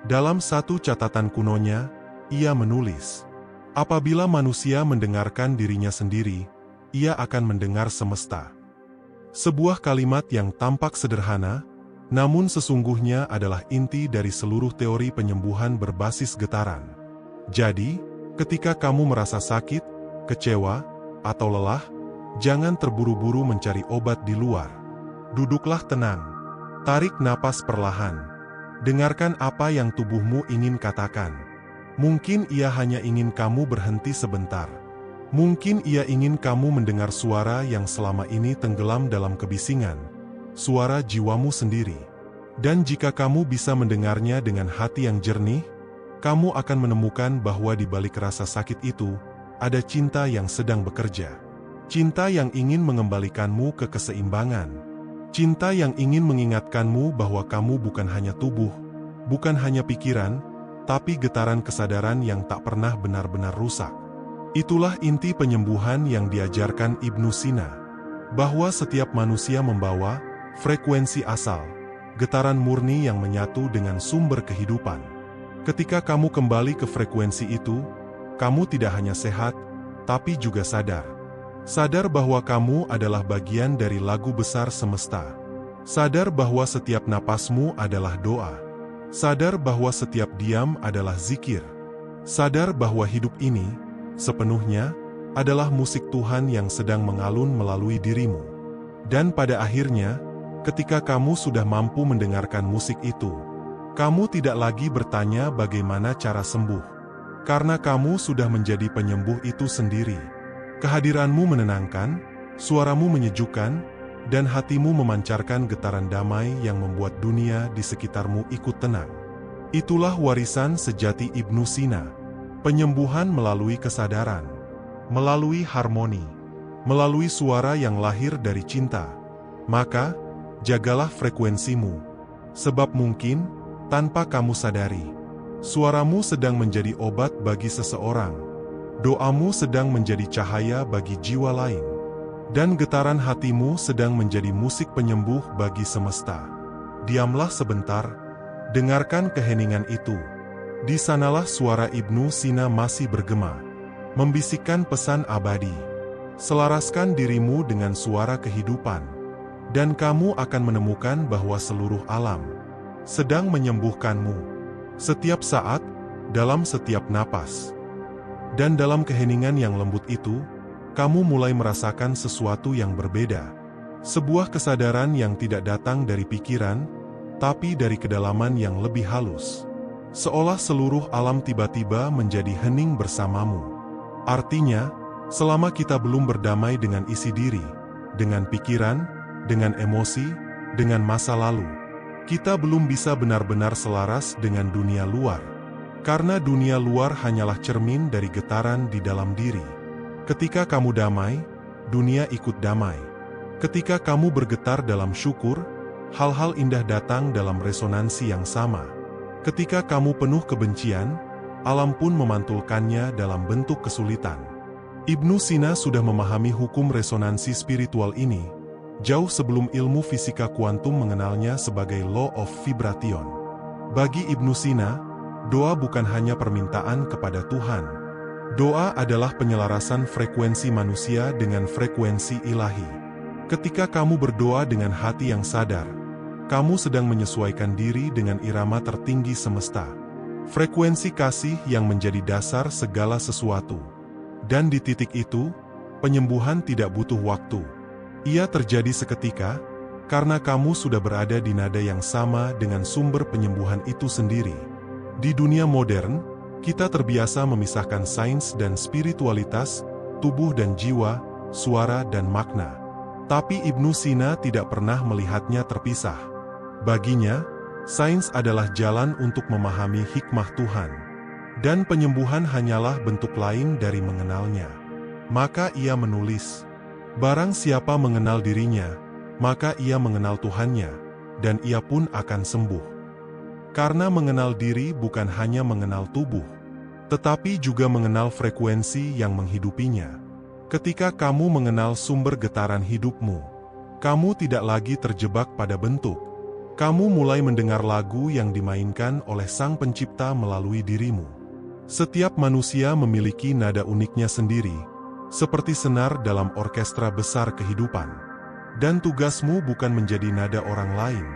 Dalam satu catatan kunonya, ia menulis, apabila manusia mendengarkan dirinya sendiri, ia akan mendengar semesta. Sebuah kalimat yang tampak sederhana, namun sesungguhnya adalah inti dari seluruh teori penyembuhan berbasis getaran. Jadi, ketika kamu merasa sakit, kecewa, atau lelah, jangan terburu-buru mencari obat di luar. Duduklah tenang. Tarik napas perlahan. Dengarkan apa yang tubuhmu ingin katakan. Mungkin ia hanya ingin kamu berhenti sebentar. Mungkin ia ingin kamu mendengar suara yang selama ini tenggelam dalam kebisingan. Suara jiwamu sendiri. Dan jika kamu bisa mendengarnya dengan hati yang jernih, kamu akan menemukan bahwa di balik rasa sakit itu, ada cinta yang sedang bekerja. Cinta yang ingin mengembalikanmu ke keseimbangan. Cinta yang ingin mengingatkanmu bahwa kamu bukan hanya tubuh, bukan hanya pikiran, tapi getaran kesadaran yang tak pernah benar-benar rusak. Itulah inti penyembuhan yang diajarkan Ibnu Sina. Bahwa setiap manusia membawa frekuensi asal, getaran murni yang menyatu dengan sumber kehidupan. Ketika kamu kembali ke frekuensi itu, kamu tidak hanya sehat, tapi juga sadar. Sadar bahwa kamu adalah bagian dari lagu besar semesta. Sadar bahwa setiap napasmu adalah doa. Sadar bahwa setiap diam adalah zikir. Sadar bahwa hidup ini, sepenuhnya, adalah musik Tuhan yang sedang mengalun melalui dirimu. Dan pada akhirnya, ketika kamu sudah mampu mendengarkan musik itu, kamu tidak lagi bertanya bagaimana cara sembuh. Karena kamu sudah menjadi penyembuh itu sendiri. Kehadiranmu menenangkan, suaramu menyejukkan, dan hatimu memancarkan getaran damai yang membuat dunia di sekitarmu ikut tenang. Itulah warisan sejati Ibnu Sina. Penyembuhan melalui kesadaran, melalui harmoni, melalui suara yang lahir dari cinta. Maka, jagalah frekuensimu. Sebab mungkin, tanpa kamu sadari, suaramu sedang menjadi obat bagi seseorang. Doamu sedang menjadi cahaya bagi jiwa lain. Dan getaran hatimu sedang menjadi musik penyembuh bagi semesta. Diamlah sebentar, dengarkan keheningan itu. Di sanalah suara Ibnu Sina masih bergema, membisikkan pesan abadi. Selaraskan dirimu dengan suara kehidupan, dan kamu akan menemukan bahwa seluruh alam sedang menyembuhkanmu. Setiap saat, dalam setiap napas. Dan dalam keheningan yang lembut itu, kamu mulai merasakan sesuatu yang berbeda. Sebuah kesadaran yang tidak datang dari pikiran, tapi dari kedalaman yang lebih halus. Seolah seluruh alam tiba-tiba menjadi hening bersamamu. Artinya, selama kita belum berdamai dengan isi diri, dengan pikiran, dengan emosi, dengan masa lalu, kita belum bisa benar-benar selaras dengan dunia luar. Karena dunia luar hanyalah cermin dari getaran di dalam diri. Ketika kamu damai, dunia ikut damai. Ketika kamu bergetar dalam syukur, hal-hal indah datang dalam resonansi yang sama. Ketika kamu penuh kebencian, alam pun memantulkannya dalam bentuk kesulitan. Ibnu Sina sudah memahami hukum resonansi spiritual ini, jauh sebelum ilmu fisika kuantum mengenalnya sebagai law of vibration. Bagi Ibnu Sina, doa bukan hanya permintaan kepada Tuhan. Doa adalah penyelarasan frekuensi manusia dengan frekuensi ilahi. Ketika kamu berdoa dengan hati yang sadar, kamu sedang menyesuaikan diri dengan irama tertinggi semesta. Frekuensi kasih yang menjadi dasar segala sesuatu. Dan di titik itu, penyembuhan tidak butuh waktu. Ia terjadi seketika, karena kamu sudah berada di nada yang sama dengan sumber penyembuhan itu sendiri. Di dunia modern, kita terbiasa memisahkan sains dan spiritualitas, tubuh dan jiwa, suara dan makna. Tapi Ibnu Sina tidak pernah melihatnya terpisah. Baginya, sains adalah jalan untuk memahami hikmah Tuhan. Dan penyembuhan hanyalah bentuk lain dari mengenalnya. Maka ia menulis, barang siapa mengenal dirinya, maka ia mengenal Tuhannya, dan ia pun akan sembuh. Karena mengenal diri bukan hanya mengenal tubuh, tetapi juga mengenal frekuensi yang menghidupinya. Ketika kamu mengenal sumber getaran hidupmu, kamu tidak lagi terjebak pada bentuk. Kamu mulai mendengar lagu yang dimainkan oleh Sang Pencipta melalui dirimu. Setiap manusia memiliki nada uniknya sendiri, seperti senar dalam orkestra besar kehidupan. Dan tugasmu bukan menjadi nada orang lain,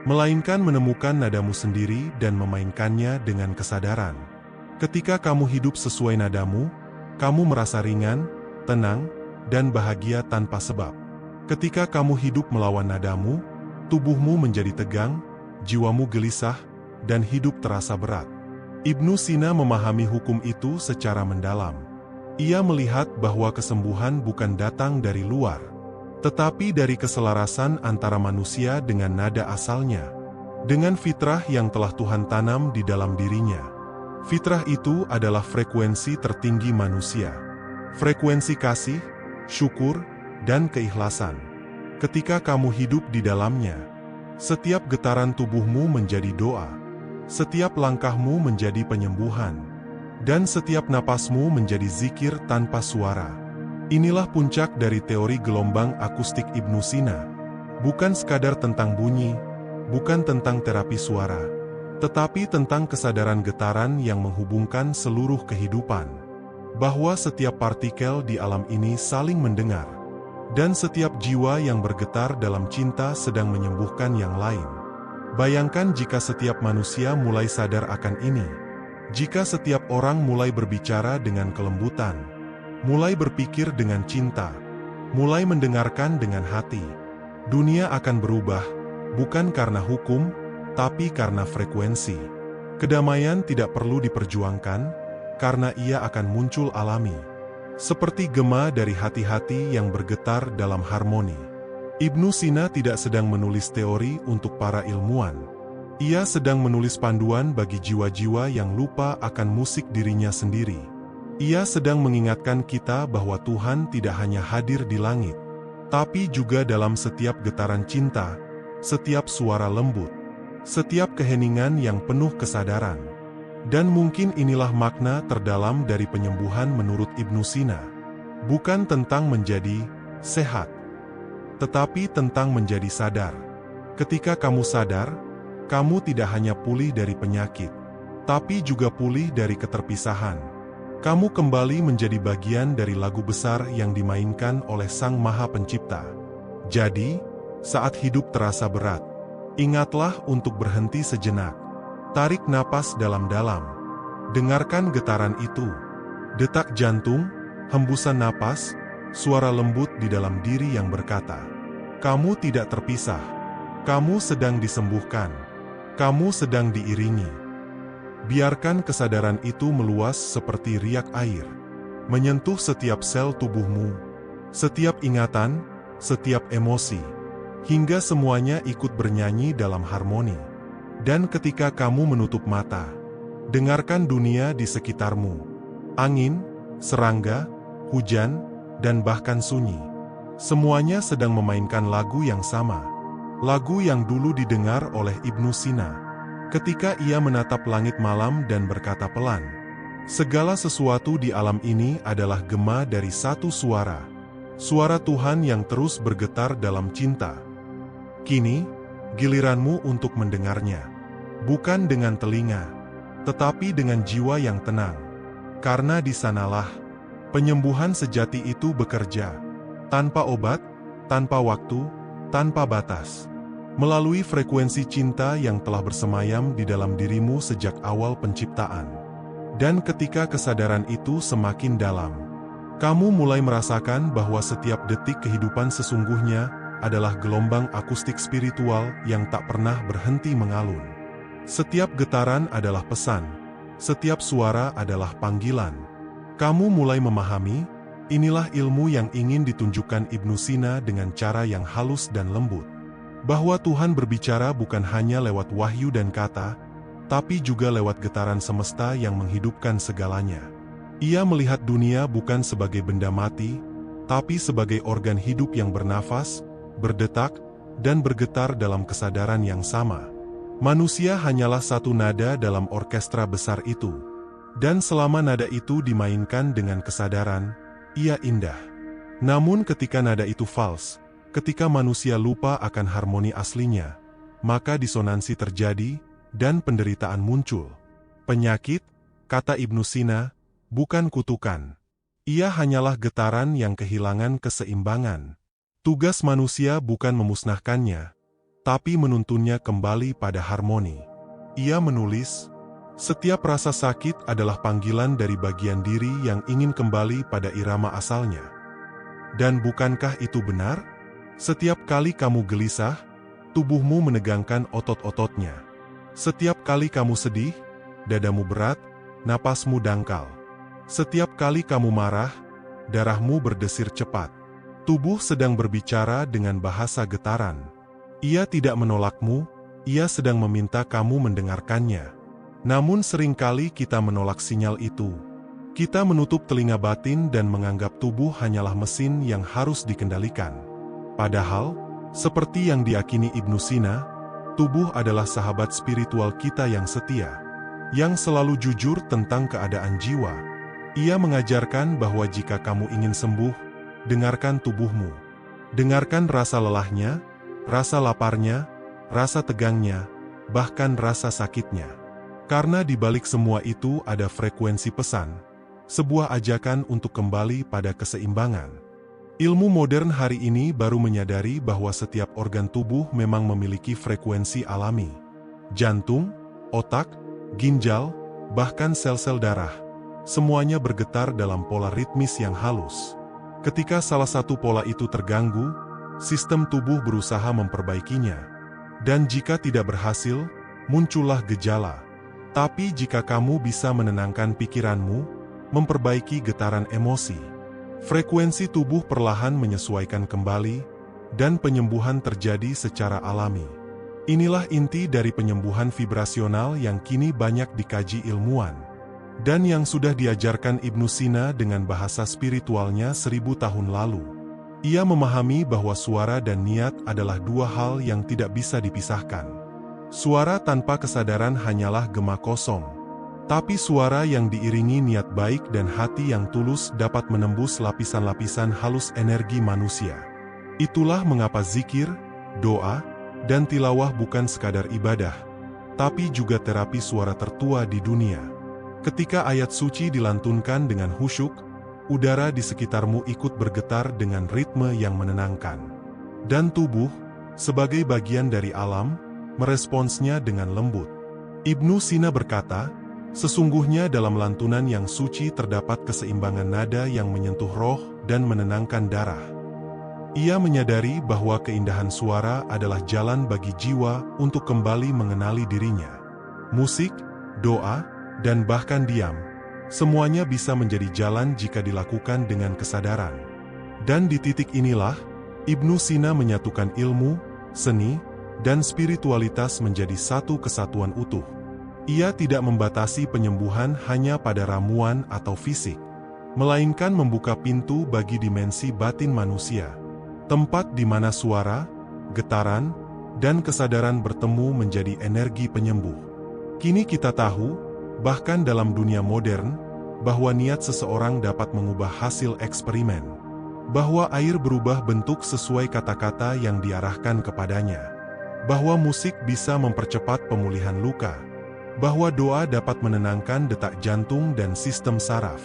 melainkan menemukan nadamu sendiri dan memainkannya dengan kesadaran. Ketika kamu hidup sesuai nadamu, kamu merasa ringan, tenang, dan bahagia tanpa sebab. Ketika kamu hidup melawan nadamu, tubuhmu menjadi tegang, jiwamu gelisah, dan hidup terasa berat. Ibnu Sina memahami hukum itu secara mendalam. Ia melihat bahwa kesembuhan bukan datang dari luar, tetapi dari keselarasan antara manusia dengan nada asalnya, dengan fitrah yang telah Tuhan tanam di dalam dirinya. Fitrah itu adalah frekuensi tertinggi manusia. Frekuensi kasih, syukur, dan keikhlasan. Ketika kamu hidup di dalamnya, setiap getaran tubuhmu menjadi doa, setiap langkahmu menjadi penyembuhan, dan setiap napasmu menjadi zikir tanpa suara. Inilah puncak dari teori gelombang akustik Ibnu Sina. Bukan sekadar tentang bunyi, bukan tentang terapi suara, tetapi tentang kesadaran getaran yang menghubungkan seluruh kehidupan. Bahwa setiap partikel di alam ini saling mendengar, dan setiap jiwa yang bergetar dalam cinta sedang menyembuhkan yang lain. Bayangkan jika setiap manusia mulai sadar akan ini. Jika setiap orang mulai berbicara dengan kelembutan, mulai berpikir dengan cinta, mulai mendengarkan dengan hati, dunia akan berubah, bukan karena hukum, tapi karena frekuensi. Kedamaian tidak perlu diperjuangkan, karena ia akan muncul alami. Seperti gema dari hati-hati yang bergetar dalam harmoni. Ibnu Sina tidak sedang menulis teori untuk para ilmuwan. Ia sedang menulis panduan bagi jiwa-jiwa yang lupa akan musik dirinya sendiri. Ia sedang mengingatkan kita bahwa Tuhan tidak hanya hadir di langit, tapi juga dalam setiap getaran cinta, setiap suara lembut, setiap keheningan yang penuh kesadaran. Dan mungkin inilah makna terdalam dari penyembuhan menurut Ibnu Sina. Bukan tentang menjadi sehat, tetapi tentang menjadi sadar. Ketika kamu sadar, kamu tidak hanya pulih dari penyakit, tapi juga pulih dari keterpisahan. Kamu kembali menjadi bagian dari lagu besar yang dimainkan oleh Sang Maha Pencipta. Jadi, saat hidup terasa berat, ingatlah untuk berhenti sejenak. Tarik napas dalam-dalam. Dengarkan getaran itu. Detak jantung, hembusan napas, suara lembut di dalam diri yang berkata, "Kamu tidak terpisah. Kamu sedang disembuhkan. Kamu sedang diiringi." Biarkan kesadaran itu meluas seperti riak air, menyentuh setiap sel tubuhmu, setiap ingatan, setiap emosi, hingga semuanya ikut bernyanyi dalam harmoni. Dan ketika kamu menutup mata, dengarkan dunia di sekitarmu. Angin, serangga, hujan, dan bahkan sunyi. Semuanya sedang memainkan lagu yang sama. Lagu yang dulu didengar oleh Ibnu Sina. Ketika ia menatap langit malam dan berkata pelan, "Segala sesuatu di alam ini adalah gema dari satu suara. Suara Tuhan yang terus bergetar dalam cinta. Kini, giliranmu untuk mendengarnya. Bukan dengan telinga, tetapi dengan jiwa yang tenang. Karena di sanalah penyembuhan sejati itu bekerja. Tanpa obat, tanpa waktu, tanpa batas. Melalui frekuensi cinta yang telah bersemayam di dalam dirimu sejak awal penciptaan. Dan ketika kesadaran itu semakin dalam, kamu mulai merasakan bahwa setiap detik kehidupan sesungguhnya adalah gelombang akustik spiritual yang tak pernah berhenti mengalun. Setiap getaran adalah pesan, setiap suara adalah panggilan. Kamu mulai memahami, inilah ilmu yang ingin ditunjukkan Ibnu Sina dengan cara yang halus dan lembut. Bahwa Tuhan berbicara bukan hanya lewat wahyu dan kata, tapi juga lewat getaran semesta yang menghidupkan segalanya. Ia melihat dunia bukan sebagai benda mati, tapi sebagai organ hidup yang bernafas, berdetak, dan bergetar dalam kesadaran yang sama. Manusia hanyalah satu nada dalam orkestra besar itu. Dan selama nada itu dimainkan dengan kesadaran, ia indah. Namun ketika nada itu fals, ketika manusia lupa akan harmoni aslinya, maka disonansi terjadi, dan penderitaan muncul. Penyakit, kata Ibnu Sina, bukan kutukan. Ia hanyalah getaran yang kehilangan keseimbangan. Tugas manusia bukan memusnahkannya, tapi menuntunnya kembali pada harmoni. Ia menulis, setiap rasa sakit adalah panggilan dari bagian diri yang ingin kembali pada irama asalnya. Dan bukankah itu benar? Setiap kali kamu gelisah, tubuhmu menegangkan otot-ototnya. Setiap kali kamu sedih, dadamu berat, napasmu dangkal. Setiap kali kamu marah, darahmu berdesir cepat. Tubuh sedang berbicara dengan bahasa getaran. Ia tidak menolakmu, ia sedang meminta kamu mendengarkannya. Namun seringkali kita menolak sinyal itu. Kita menutup telinga batin dan menganggap tubuh hanyalah mesin yang harus dikendalikan. Padahal, seperti yang diyakini Ibnu Sina, tubuh adalah sahabat spiritual kita yang setia, yang selalu jujur tentang keadaan jiwa. Ia mengajarkan bahwa jika kamu ingin sembuh, dengarkan tubuhmu. Dengarkan rasa lelahnya, rasa laparnya, rasa tegangnya, bahkan rasa sakitnya. Karena di balik semua itu ada frekuensi pesan, sebuah ajakan untuk kembali pada keseimbangan. Ilmu modern hari ini baru menyadari bahwa setiap organ tubuh memang memiliki frekuensi alami. Jantung, otak, ginjal, bahkan sel-sel darah, semuanya bergetar dalam pola ritmis yang halus. Ketika salah satu pola itu terganggu, sistem tubuh berusaha memperbaikinya. Dan jika tidak berhasil, muncullah gejala. Tapi jika kamu bisa menenangkan pikiranmu, memperbaiki getaran emosi, frekuensi tubuh perlahan menyesuaikan kembali, dan penyembuhan terjadi secara alami. Inilah inti dari penyembuhan vibrasional yang kini banyak dikaji ilmuwan, dan yang sudah diajarkan Ibnu Sina dengan bahasa spiritualnya 1000 tahun lalu. Ia memahami bahwa suara dan niat adalah dua hal yang tidak bisa dipisahkan. Suara tanpa kesadaran hanyalah gema kosong. Tapi suara yang diiringi niat baik dan hati yang tulus dapat menembus lapisan-lapisan halus energi manusia. Itulah mengapa zikir, doa, dan tilawah bukan sekadar ibadah, tapi juga terapi suara tertua di dunia. Ketika ayat suci dilantunkan dengan khusyuk, udara di sekitarmu ikut bergetar dengan ritme yang menenangkan. Dan tubuh, sebagai bagian dari alam, meresponsnya dengan lembut. Ibnu Sina berkata, sesungguhnya dalam lantunan yang suci terdapat keseimbangan nada yang menyentuh roh dan menenangkan darah. Ia menyadari bahwa keindahan suara adalah jalan bagi jiwa untuk kembali mengenali dirinya. Musik, doa, dan bahkan diam, semuanya bisa menjadi jalan jika dilakukan dengan kesadaran. Dan di titik inilah, Ibnu Sina menyatukan ilmu, seni, dan spiritualitas menjadi satu kesatuan utuh. Ia tidak membatasi penyembuhan hanya pada ramuan atau fisik, melainkan membuka pintu bagi dimensi batin manusia. Tempat di mana suara, getaran, dan kesadaran bertemu menjadi energi penyembuh. Kini kita tahu, bahkan dalam dunia modern, bahwa niat seseorang dapat mengubah hasil eksperimen. Bahwa air berubah bentuk sesuai kata-kata yang diarahkan kepadanya. Bahwa musik bisa mempercepat pemulihan luka. Bahwa doa dapat menenangkan detak jantung dan sistem saraf.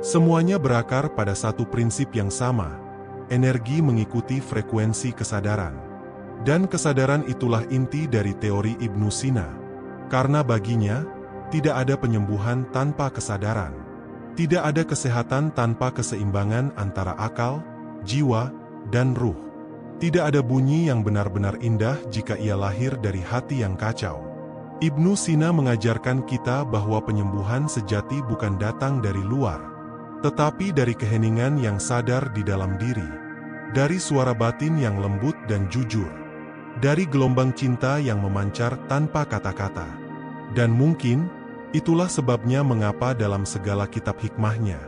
Semuanya berakar pada satu prinsip yang sama, energi mengikuti frekuensi kesadaran. Dan kesadaran itulah inti dari teori Ibnu Sina. Karena baginya, tidak ada penyembuhan tanpa kesadaran. Tidak ada kesehatan tanpa keseimbangan antara akal, jiwa, dan ruh. Tidak ada bunyi yang benar-benar indah jika ia lahir dari hati yang kacau. Ibnu Sina mengajarkan kita bahwa penyembuhan sejati bukan datang dari luar, tetapi dari keheningan yang sadar di dalam diri, dari suara batin yang lembut dan jujur, dari gelombang cinta yang memancar tanpa kata-kata. Dan mungkin, itulah sebabnya mengapa dalam segala kitab hikmahnya,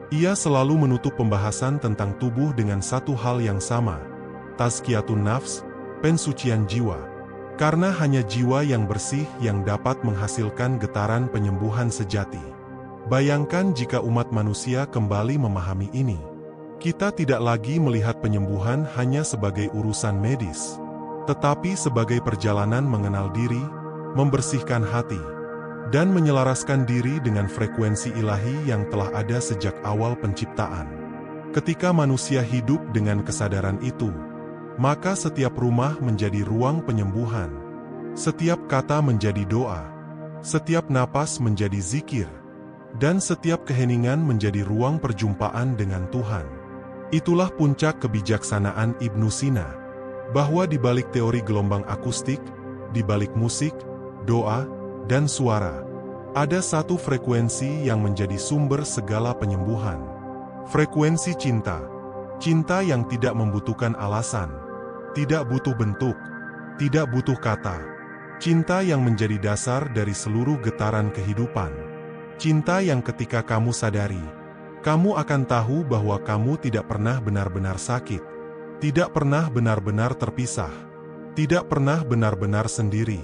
ia selalu menutup pembahasan tentang tubuh dengan satu hal yang sama, tazkiyatun nafs, pensucian jiwa. Karena hanya jiwa yang bersih yang dapat menghasilkan getaran penyembuhan sejati. Bayangkan jika umat manusia kembali memahami ini. Kita tidak lagi melihat penyembuhan hanya sebagai urusan medis, tetapi sebagai perjalanan mengenal diri, membersihkan hati, dan menyelaraskan diri dengan frekuensi ilahi yang telah ada sejak awal penciptaan. Ketika manusia hidup dengan kesadaran itu, maka setiap rumah menjadi ruang penyembuhan. Setiap kata menjadi doa, setiap napas menjadi zikir, dan setiap keheningan menjadi ruang perjumpaan dengan Tuhan. Itulah puncak kebijaksanaan Ibnu Sina, bahwa di balik teori gelombang akustik, di balik musik, doa, dan suara, ada satu frekuensi yang menjadi sumber segala penyembuhan. Frekuensi cinta. Cinta yang tidak membutuhkan alasan, tidak butuh bentuk, tidak butuh kata. Cinta yang menjadi dasar dari seluruh getaran kehidupan. Cinta yang ketika kamu sadari, kamu akan tahu bahwa kamu tidak pernah benar-benar sakit, tidak pernah benar-benar terpisah, tidak pernah benar-benar sendiri.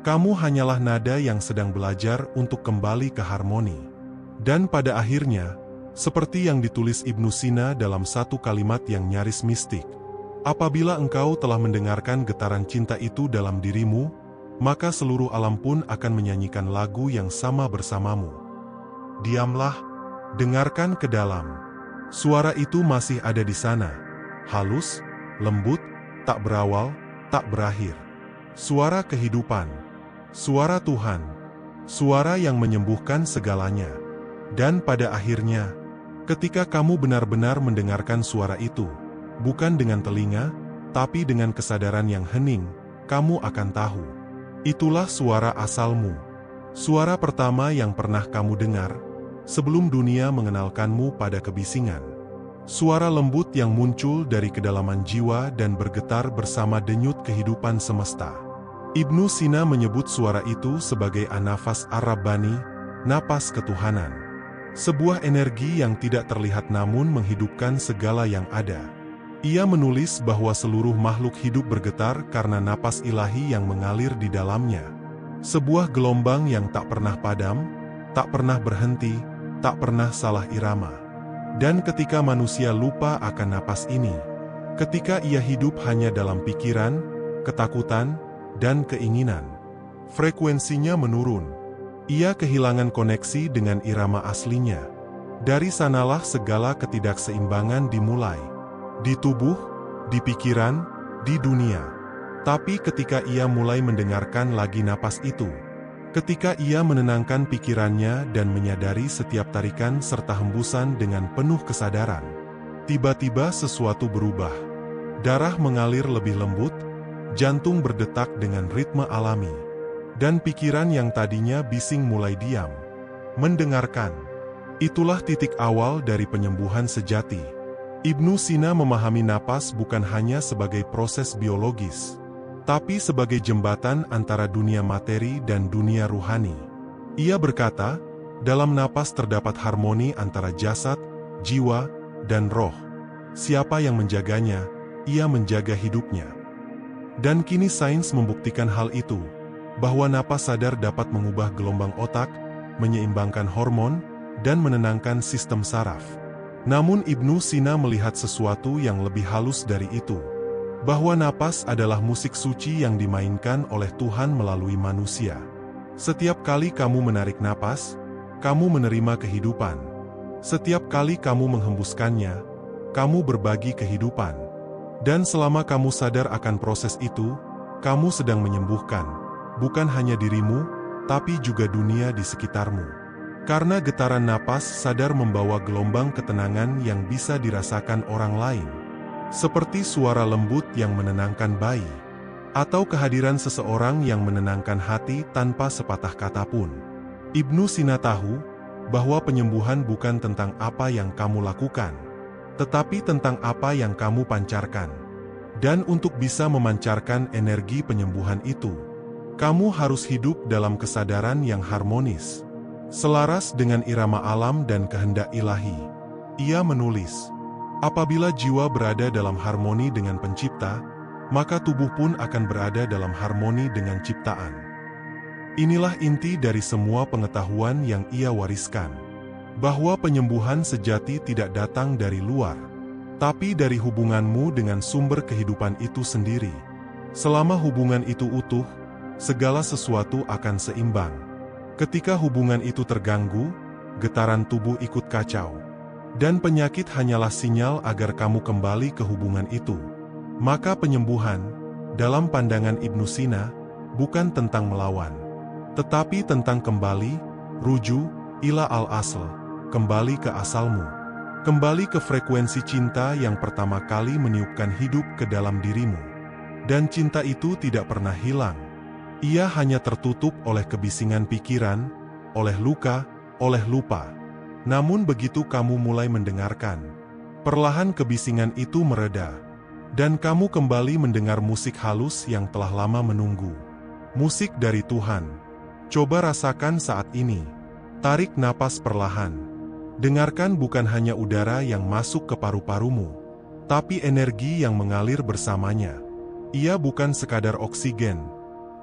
Kamu hanyalah nada yang sedang belajar untuk kembali ke harmoni. Dan pada akhirnya, seperti yang ditulis Ibnu Sina dalam satu kalimat yang nyaris mistik, apabila engkau telah mendengarkan getaran cinta itu dalam dirimu, maka seluruh alam pun akan menyanyikan lagu yang sama bersamamu. Diamlah, dengarkan ke dalam. Suara itu masih ada di sana, halus, lembut, tak berawal, tak berakhir. Suara kehidupan, suara Tuhan, suara yang menyembuhkan segalanya. Dan pada akhirnya, ketika kamu benar-benar mendengarkan suara itu, bukan dengan telinga, tapi dengan kesadaran yang hening, kamu akan tahu. Itulah suara asalmu. Suara pertama yang pernah kamu dengar, sebelum dunia mengenalkanmu pada kebisingan. Suara lembut yang muncul dari kedalaman jiwa dan bergetar bersama denyut kehidupan semesta. Ibnu Sina menyebut suara itu sebagai an-nafas ar-rabbani, napas ketuhanan. Sebuah energi yang tidak terlihat namun menghidupkan segala yang ada. Ia menulis bahwa seluruh makhluk hidup bergetar karena napas ilahi yang mengalir di dalamnya. Sebuah gelombang yang tak pernah padam, tak pernah berhenti, tak pernah salah irama. Dan ketika manusia lupa akan napas ini, ketika ia hidup hanya dalam pikiran, ketakutan, dan keinginan, frekuensinya menurun. Ia kehilangan koneksi dengan irama aslinya. Dari sanalah segala ketidakseimbangan dimulai. Di tubuh, di pikiran, di dunia. Tapi ketika ia mulai mendengarkan lagi napas itu, ketika ia menenangkan pikirannya dan menyadari setiap tarikan serta hembusan dengan penuh kesadaran, tiba-tiba sesuatu berubah. Darah mengalir lebih lembut, jantung berdetak dengan ritme alami, dan pikiran yang tadinya bising mulai diam, mendengarkan. Itulah titik awal dari penyembuhan sejati. Ibnu Sina memahami napas bukan hanya sebagai proses biologis, tapi sebagai jembatan antara dunia materi dan dunia ruhani. Ia berkata, dalam napas terdapat harmoni antara jasad, jiwa, dan roh. Siapa yang menjaganya, ia menjaga hidupnya. Dan kini sains membuktikan hal itu, bahwa napas sadar dapat mengubah gelombang otak, menyeimbangkan hormon, dan menenangkan sistem saraf. Namun Ibnu Sina melihat sesuatu yang lebih halus dari itu, bahwa napas adalah musik suci yang dimainkan oleh Tuhan melalui manusia. Setiap kali kamu menarik napas, kamu menerima kehidupan. Setiap kali kamu menghembuskannya, kamu berbagi kehidupan. Dan selama kamu sadar akan proses itu, kamu sedang menyembuhkan, bukan hanya dirimu, tapi juga dunia di sekitarmu. Karena getaran napas sadar membawa gelombang ketenangan yang bisa dirasakan orang lain. Seperti suara lembut yang menenangkan bayi, atau kehadiran seseorang yang menenangkan hati tanpa sepatah kata pun. Ibnu Sina tahu bahwa penyembuhan bukan tentang apa yang kamu lakukan, tetapi tentang apa yang kamu pancarkan. Dan untuk bisa memancarkan energi penyembuhan itu, kamu harus hidup dalam kesadaran yang harmonis, selaras dengan irama alam dan kehendak ilahi. Ia menulis, apabila jiwa berada dalam harmoni dengan pencipta, maka tubuh pun akan berada dalam harmoni dengan ciptaan. Inilah inti dari semua pengetahuan yang ia wariskan, bahwa penyembuhan sejati tidak datang dari luar, tapi dari hubunganmu dengan sumber kehidupan itu sendiri. Selama hubungan itu utuh, segala sesuatu akan seimbang. Ketika hubungan itu terganggu, getaran tubuh ikut kacau. Dan penyakit hanyalah sinyal agar kamu kembali ke hubungan itu. Maka penyembuhan, dalam pandangan Ibnu Sina, bukan tentang melawan, tetapi tentang kembali, ruju, ila al-asl, kembali ke asalmu. Kembali ke frekuensi cinta yang pertama kali meniupkan hidup ke dalam dirimu. Dan cinta itu tidak pernah hilang. Ia hanya tertutup oleh kebisingan pikiran, oleh luka, oleh lupa. Namun begitu kamu mulai mendengarkan, perlahan kebisingan itu mereda. Dan kamu kembali mendengar musik halus yang telah lama menunggu. Musik dari Tuhan. Coba rasakan saat ini. Tarik napas perlahan. Dengarkan bukan hanya udara yang masuk ke paru-parumu, tapi energi yang mengalir bersamanya. Ia bukan sekadar oksigen.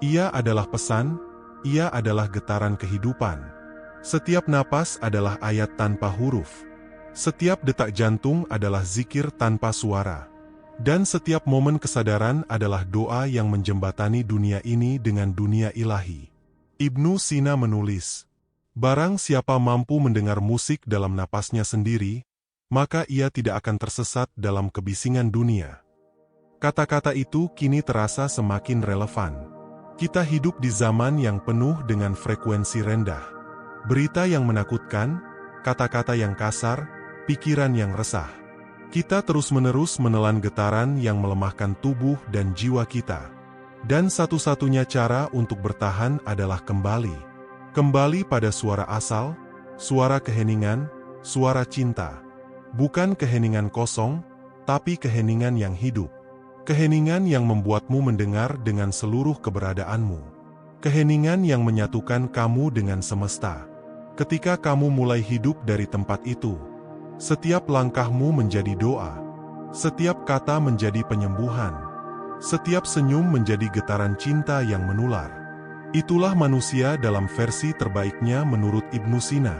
Ia adalah pesan, ia adalah getaran kehidupan. Setiap napas adalah ayat tanpa huruf. Setiap detak jantung adalah zikir tanpa suara. Dan setiap momen kesadaran adalah doa yang menjembatani dunia ini dengan dunia ilahi. Ibnu Sina menulis, barang siapa mampu mendengar musik dalam napasnya sendiri, maka ia tidak akan tersesat dalam kebisingan dunia. Kata-kata itu kini terasa semakin relevan. Kita hidup di zaman yang penuh dengan frekuensi rendah. Berita yang menakutkan, kata-kata yang kasar, pikiran yang resah. Kita terus-menerus menelan getaran yang melemahkan tubuh dan jiwa kita. Dan satu-satunya cara untuk bertahan adalah kembali. Kembali pada suara asal, suara keheningan, suara cinta. Bukan keheningan kosong, tapi keheningan yang hidup. Keheningan yang membuatmu mendengar dengan seluruh keberadaanmu. Keheningan yang menyatukan kamu dengan semesta. Ketika kamu mulai hidup dari tempat itu, setiap langkahmu menjadi doa. Setiap kata menjadi penyembuhan. Setiap senyum menjadi getaran cinta yang menular. Itulah manusia dalam versi terbaiknya menurut Ibnu Sina.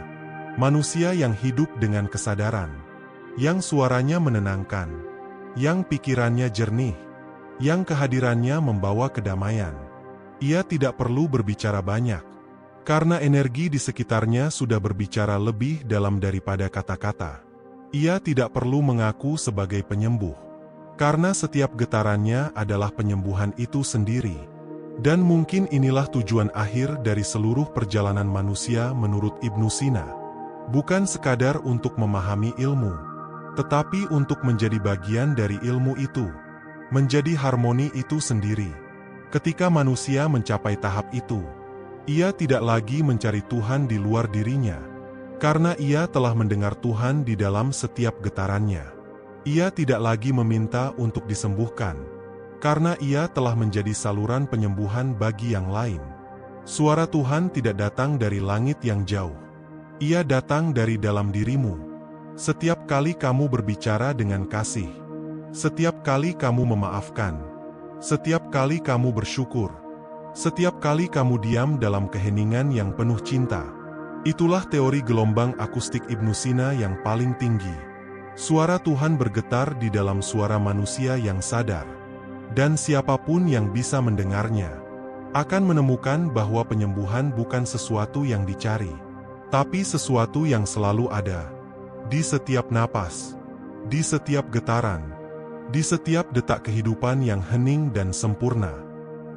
Manusia yang hidup dengan kesadaran. Yang suaranya menenangkan. Yang pikirannya jernih. Yang kehadirannya membawa kedamaian. Ia tidak perlu berbicara banyak. Karena energi di sekitarnya sudah berbicara lebih dalam daripada kata-kata. Ia tidak perlu mengaku sebagai penyembuh. Karena setiap getarannya adalah penyembuhan itu sendiri. Dan mungkin inilah tujuan akhir dari seluruh perjalanan manusia menurut Ibnu Sina. Bukan sekadar untuk memahami ilmu, tetapi untuk menjadi bagian dari ilmu itu. Menjadi harmoni itu sendiri. Ketika manusia mencapai tahap itu, ia tidak lagi mencari Tuhan di luar dirinya. Karena ia telah mendengar Tuhan di dalam setiap getarannya. Ia tidak lagi meminta untuk disembuhkan. Karena ia telah menjadi saluran penyembuhan bagi yang lain. Suara Tuhan tidak datang dari langit yang jauh. Ia datang dari dalam dirimu. Setiap kali kamu berbicara dengan kasih. Setiap kali kamu memaafkan. Setiap kali kamu bersyukur. Setiap kali kamu diam dalam keheningan yang penuh cinta. Itulah teori gelombang akustik Ibnu Sina yang paling tinggi. Suara Tuhan bergetar di dalam suara manusia yang sadar. Dan siapapun yang bisa mendengarnya, akan menemukan bahwa penyembuhan bukan sesuatu yang dicari, tapi sesuatu yang selalu ada. Di setiap napas, di setiap getaran, di setiap detak kehidupan yang hening dan sempurna.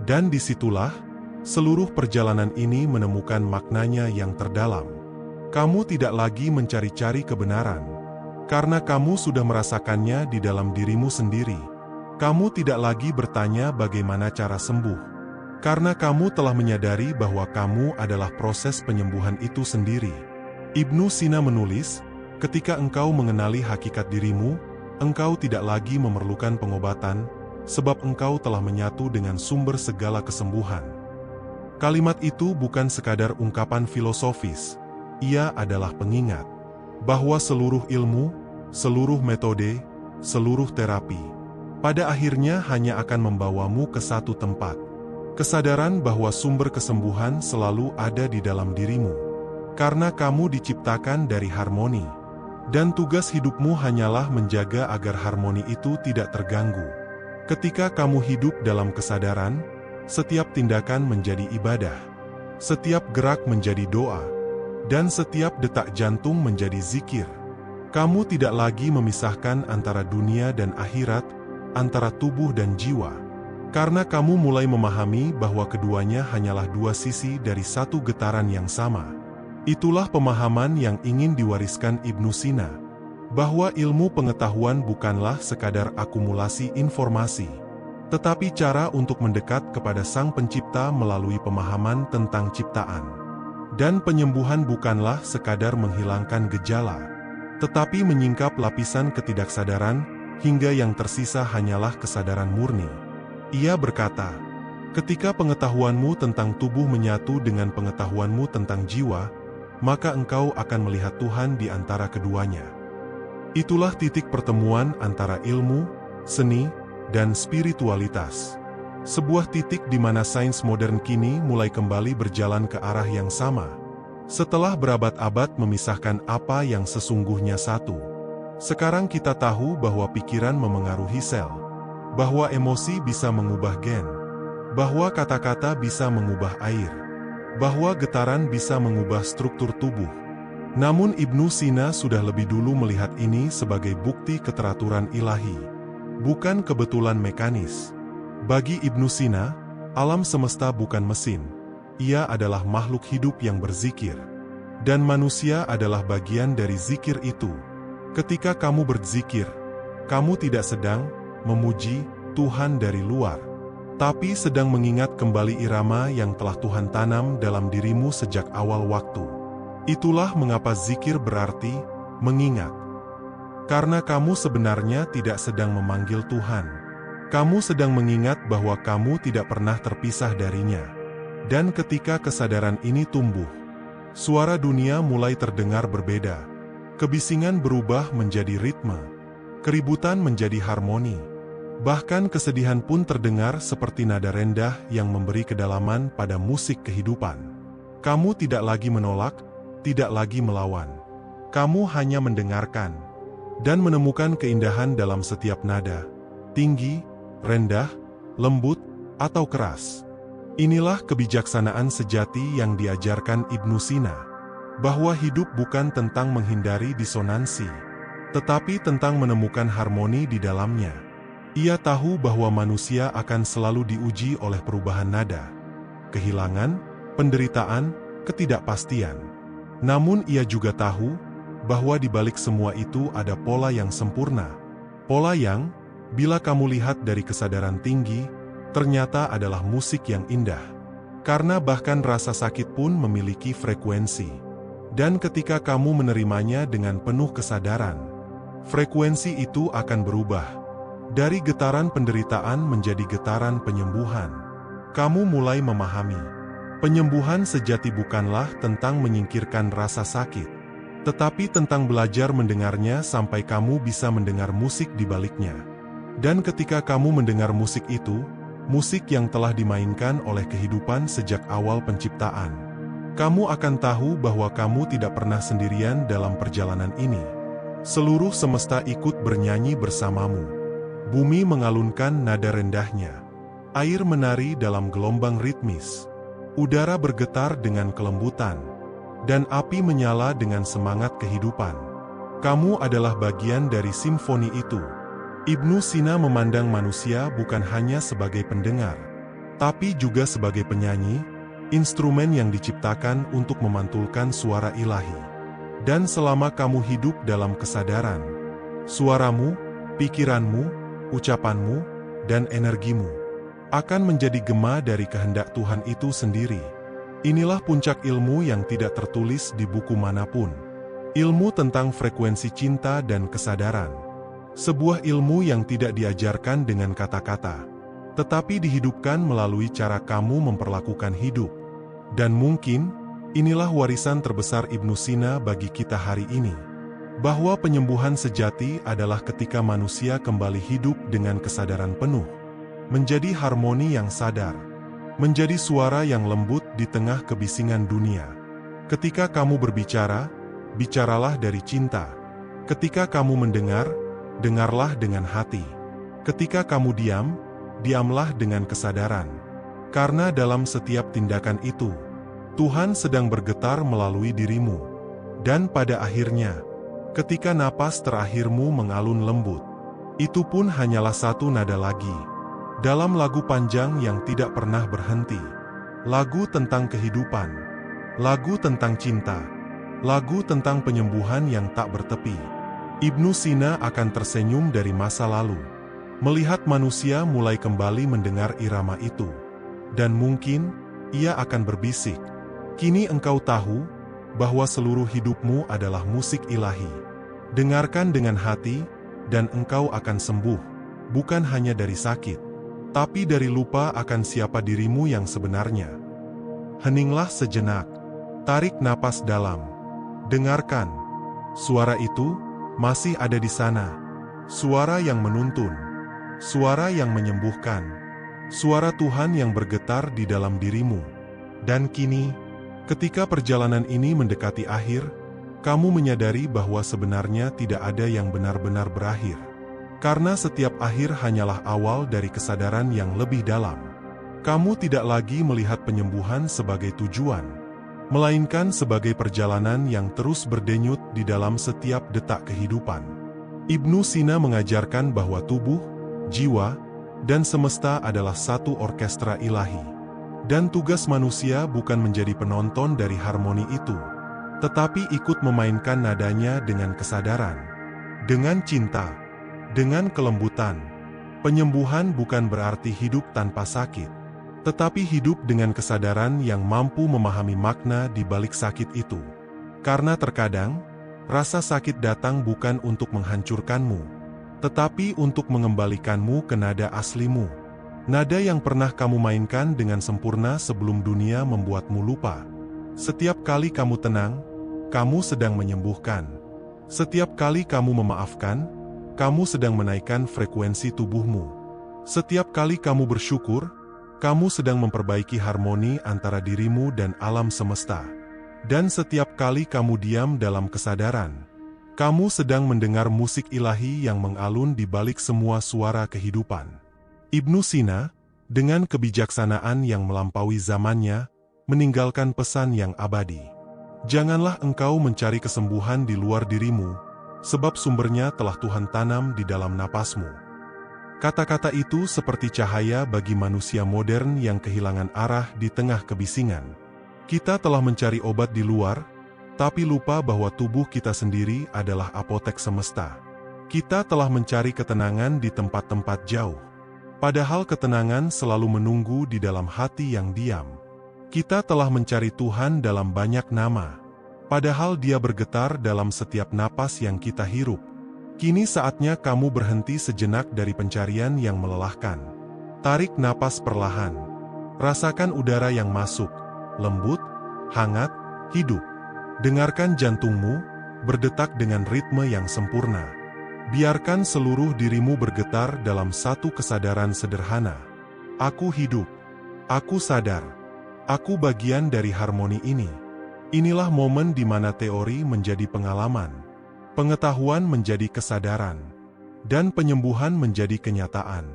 Dan disitulah, seluruh perjalanan ini menemukan maknanya yang terdalam. Kamu tidak lagi mencari-cari kebenaran, karena kamu sudah merasakannya di dalam dirimu sendiri. Kamu tidak lagi bertanya bagaimana cara sembuh, karena kamu telah menyadari bahwa kamu adalah proses penyembuhan itu sendiri. Ibnu Sina menulis, ketika engkau mengenali hakikat dirimu, engkau tidak lagi memerlukan pengobatan, sebab engkau telah menyatu dengan sumber segala kesembuhan. Kalimat itu bukan sekadar ungkapan filosofis, ia adalah pengingat bahwa seluruh ilmu, seluruh metode, seluruh terapi, pada akhirnya hanya akan membawamu ke satu tempat. Kesadaran bahwa sumber kesembuhan selalu ada di dalam dirimu. Karena kamu diciptakan dari harmoni. Dan tugas hidupmu hanyalah menjaga agar harmoni itu tidak terganggu. Ketika kamu hidup dalam kesadaran, setiap tindakan menjadi ibadah. Setiap gerak menjadi doa. Dan setiap detak jantung menjadi zikir. Kamu tidak lagi memisahkan antara dunia dan akhirat, antara tubuh dan jiwa. Karena kamu mulai memahami bahwa keduanya hanyalah dua sisi dari satu getaran yang sama. Itulah pemahaman yang ingin diwariskan Ibnu Sina, bahwa ilmu pengetahuan bukanlah sekadar akumulasi informasi, tetapi cara untuk mendekat kepada Sang Pencipta melalui pemahaman tentang ciptaan. Dan penyembuhan bukanlah sekadar menghilangkan gejala, tetapi menyingkap lapisan ketidaksadaran, hingga yang tersisa hanyalah kesadaran murni. Ia berkata, ketika pengetahuanmu tentang tubuh menyatu dengan pengetahuanmu tentang jiwa, maka engkau akan melihat Tuhan di antara keduanya. Itulah titik pertemuan antara ilmu, seni, dan spiritualitas. Sebuah titik di mana sains modern kini mulai kembali berjalan ke arah yang sama. Setelah berabad-abad memisahkan apa yang sesungguhnya satu. Sekarang kita tahu bahwa pikiran memengaruhi sel, bahwa emosi bisa mengubah gen, bahwa kata-kata bisa mengubah air, bahwa getaran bisa mengubah struktur tubuh. Namun Ibnu Sina sudah lebih dulu melihat ini sebagai bukti keteraturan ilahi, bukan kebetulan mekanis. Bagi Ibnu Sina, alam semesta bukan mesin. Ia adalah makhluk hidup yang berzikir. Dan manusia adalah bagian dari zikir itu. Ketika kamu berzikir, kamu tidak sedang memuji Tuhan dari luar, tapi sedang mengingat kembali irama yang telah Tuhan tanam dalam dirimu sejak awal waktu. Itulah mengapa zikir berarti mengingat. Karena kamu sebenarnya tidak sedang memanggil Tuhan. Kamu sedang mengingat bahwa kamu tidak pernah terpisah darinya. Dan ketika kesadaran ini tumbuh, suara dunia mulai terdengar berbeda. Kebisingan berubah menjadi ritme. Keributan menjadi harmoni. Bahkan kesedihan pun terdengar seperti nada rendah yang memberi kedalaman pada musik kehidupan. Kamu tidak lagi menolak, tidak lagi melawan. Kamu hanya mendengarkan dan menemukan keindahan dalam setiap nada, tinggi, rendah, lembut, atau keras. Inilah kebijaksanaan sejati yang diajarkan Ibnu Sina, bahwa hidup bukan tentang menghindari disonansi, tetapi tentang menemukan harmoni di dalamnya. Ia tahu bahwa manusia akan selalu diuji oleh perubahan nada, kehilangan, penderitaan, ketidakpastian. Namun ia juga tahu bahwa di balik semua itu ada pola yang sempurna. Pola yang, bila kamu lihat dari kesadaran tinggi, ternyata adalah musik yang indah. Karena bahkan rasa sakit pun memiliki frekuensi. Dan ketika kamu menerimanya dengan penuh kesadaran, frekuensi itu akan berubah. Dari getaran penderitaan menjadi getaran penyembuhan. Kamu mulai memahami, penyembuhan sejati bukanlah tentang menyingkirkan rasa sakit, tetapi tentang belajar mendengarnya sampai kamu bisa mendengar musik di baliknya. Dan ketika kamu mendengar musik itu, musik yang telah dimainkan oleh kehidupan sejak awal penciptaan, kamu akan tahu bahwa kamu tidak pernah sendirian dalam perjalanan ini. Seluruh semesta ikut bernyanyi bersamamu. Bumi mengalunkan nada rendahnya. Air menari dalam gelombang ritmis. Udara bergetar dengan kelembutan. Dan api menyala dengan semangat kehidupan. Kamu adalah bagian dari simfoni itu. Ibnu Sina memandang manusia bukan hanya sebagai pendengar, tapi juga sebagai penyanyi, instrumen yang diciptakan untuk memantulkan suara ilahi. Dan selama kamu hidup dalam kesadaran, suaramu, pikiranmu, ucapanmu, dan energimu akan menjadi gema dari kehendak Tuhan itu sendiri. Inilah puncak ilmu yang tidak tertulis di buku manapun. Ilmu tentang frekuensi cinta dan kesadaran. Sebuah ilmu yang tidak diajarkan dengan kata-kata, tetapi dihidupkan melalui cara kamu memperlakukan hidup. Dan mungkin, inilah warisan terbesar Ibnu Sina bagi kita hari ini. Bahwa penyembuhan sejati adalah ketika manusia kembali hidup dengan kesadaran penuh. Menjadi harmoni yang sadar. Menjadi suara yang lembut di tengah kebisingan dunia. Ketika kamu berbicara, bicaralah dari cinta. Ketika kamu mendengar, dengarlah dengan hati. Ketika kamu diam, diamlah dengan kesadaran. Karena dalam setiap tindakan itu, Tuhan sedang bergetar melalui dirimu. Dan pada akhirnya, ketika napas terakhirmu mengalun lembut, Itu pun hanyalah satu nada lagi. Dalam lagu panjang yang tidak pernah berhenti. Lagu tentang kehidupan. Lagu tentang cinta. Lagu tentang penyembuhan yang tak bertepi. Ibnu Sina akan tersenyum dari masa lalu. Melihat manusia mulai kembali mendengar irama itu. Dan mungkin, ia akan berbisik. Kini engkau tahu, bahwa seluruh hidupmu adalah musik ilahi. Dengarkan dengan hati, dan engkau akan sembuh. Bukan hanya dari sakit, tapi dari lupa akan siapa dirimu yang sebenarnya. Heninglah sejenak. Tarik napas dalam. Dengarkan. Suara itu, masih ada di sana. Suara yang menuntun. Suara yang menyembuhkan. Suara Tuhan yang bergetar di dalam dirimu. Dan kini, ketika perjalanan ini mendekati akhir, kamu menyadari bahwa sebenarnya tidak ada yang benar-benar berakhir. Karena setiap akhir hanyalah awal dari kesadaran yang lebih dalam. Kamu tidak lagi melihat penyembuhan sebagai tujuan, melainkan sebagai perjalanan yang terus berdenyut di dalam setiap detak kehidupan. Ibnu Sina mengajarkan bahwa tubuh, jiwa, dan semesta adalah satu orkestra ilahi. Dan tugas manusia bukan menjadi penonton dari harmoni itu, tetapi ikut memainkan nadanya dengan kesadaran, dengan cinta, dengan kelembutan. Penyembuhan bukan berarti hidup tanpa sakit, tetapi hidup dengan kesadaran yang mampu memahami makna di balik sakit itu. Karena terkadang, rasa sakit datang bukan untuk menghancurkanmu, tetapi untuk mengembalikanmu ke nada aslimu. Nada yang pernah kamu mainkan dengan sempurna sebelum dunia membuatmu lupa. Setiap kali kamu tenang, kamu sedang menyembuhkan. Setiap kali kamu memaafkan, kamu sedang menaikkan frekuensi tubuhmu. Setiap kali kamu bersyukur, kamu sedang memperbaiki harmoni antara dirimu dan alam semesta. Dan setiap kali kamu diam dalam kesadaran, kamu sedang mendengar musik ilahi yang mengalun di balik semua suara kehidupan. Ibnu Sina, dengan kebijaksanaan yang melampaui zamannya, meninggalkan pesan yang abadi. Janganlah engkau mencari kesembuhan di luar dirimu, sebab sumbernya telah Tuhan tanam di dalam napasmu. Kata-kata itu seperti cahaya bagi manusia modern yang kehilangan arah di tengah kebisingan. Kita telah mencari obat di luar, tapi lupa bahwa tubuh kita sendiri adalah apotek semesta. Kita telah mencari ketenangan di tempat-tempat jauh. Padahal ketenangan selalu menunggu di dalam hati yang diam. Kita telah mencari Tuhan dalam banyak nama. Padahal Dia bergetar dalam setiap napas yang kita hirup. Kini saatnya kamu berhenti sejenak dari pencarian yang melelahkan. Tarik napas perlahan. Rasakan udara yang masuk, lembut, hangat, hidup. Dengarkan jantungmu, berdetak dengan ritme yang sempurna. Biarkan seluruh dirimu bergetar dalam satu kesadaran sederhana. Aku hidup. Aku sadar. Aku bagian dari harmoni ini. Inilah momen di mana teori menjadi pengalaman, pengetahuan menjadi kesadaran, dan penyembuhan menjadi kenyataan.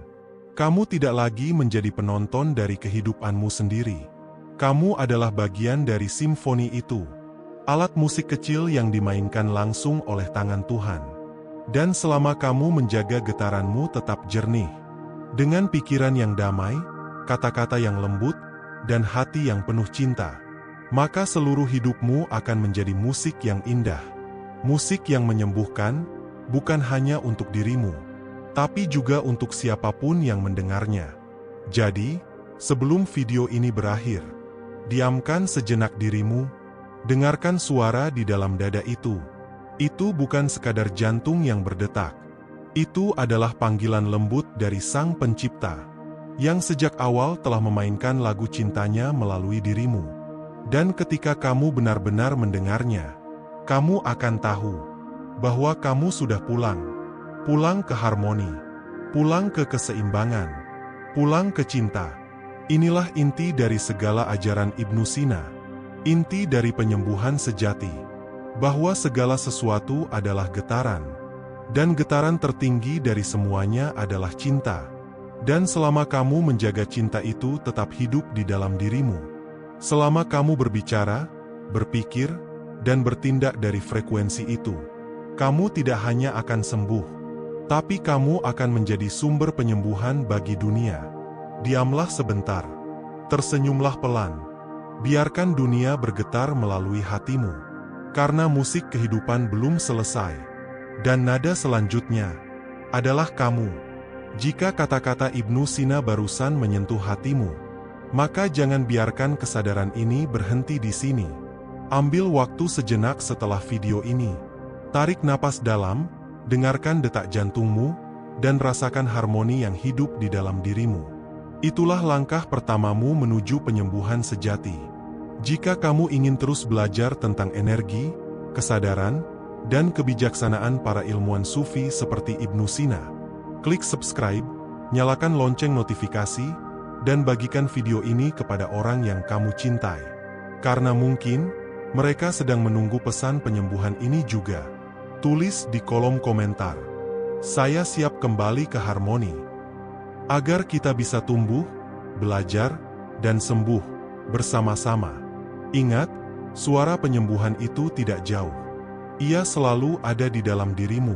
Kamu tidak lagi menjadi penonton dari kehidupanmu sendiri. Kamu adalah bagian dari simfoni itu. Alat musik kecil yang dimainkan langsung oleh tangan Tuhan. Dan selama kamu menjaga getaranmu tetap jernih, dengan pikiran yang damai, kata-kata yang lembut, dan hati yang penuh cinta, maka seluruh hidupmu akan menjadi musik yang indah. Musik yang menyembuhkan, bukan hanya untuk dirimu, tapi juga untuk siapapun yang mendengarnya. Jadi, sebelum video ini berakhir, diamkan sejenak dirimu, dengarkan suara di dalam dada itu. Itu bukan sekadar jantung yang berdetak. Itu adalah panggilan lembut dari Sang Pencipta, yang sejak awal telah memainkan lagu cintanya melalui dirimu. Dan ketika kamu benar-benar mendengarnya, kamu akan tahu bahwa kamu sudah pulang. Pulang ke harmoni, pulang ke keseimbangan, pulang ke cinta. Inilah inti dari segala ajaran Ibnu Sina, inti dari penyembuhan sejati. Bahwa segala sesuatu adalah getaran, dan getaran tertinggi dari semuanya adalah cinta. Dan selama kamu menjaga cinta itu tetap hidup di dalam dirimu, selama kamu berbicara, berpikir, dan bertindak dari frekuensi itu, kamu tidak hanya akan sembuh, Tapi kamu akan menjadi sumber penyembuhan bagi dunia. Diamlah sebentar. Tersenyumlah pelan. Biarkan dunia bergetar melalui hatimu. Karena musik kehidupan belum selesai. Dan nada selanjutnya adalah kamu. Jika kata-kata Ibnu Sina barusan menyentuh hatimu, maka jangan biarkan kesadaran ini berhenti di sini. Ambil waktu sejenak setelah video ini. Tarik napas dalam, dengarkan detak jantungmu, dan rasakan harmoni yang hidup di dalam dirimu. Itulah langkah pertamamu menuju penyembuhan sejati. Jika kamu ingin terus belajar tentang energi, kesadaran, dan kebijaksanaan para ilmuwan sufi seperti Ibnu Sina, klik subscribe, nyalakan lonceng notifikasi, dan bagikan video ini kepada orang yang kamu cintai. Karena mungkin mereka sedang menunggu pesan penyembuhan ini juga. Tulis di kolom komentar, "Saya siap kembali ke harmoni." Agar kita bisa tumbuh, belajar, dan sembuh bersama-sama. Ingat, suara penyembuhan itu tidak jauh. Ia selalu ada di dalam dirimu.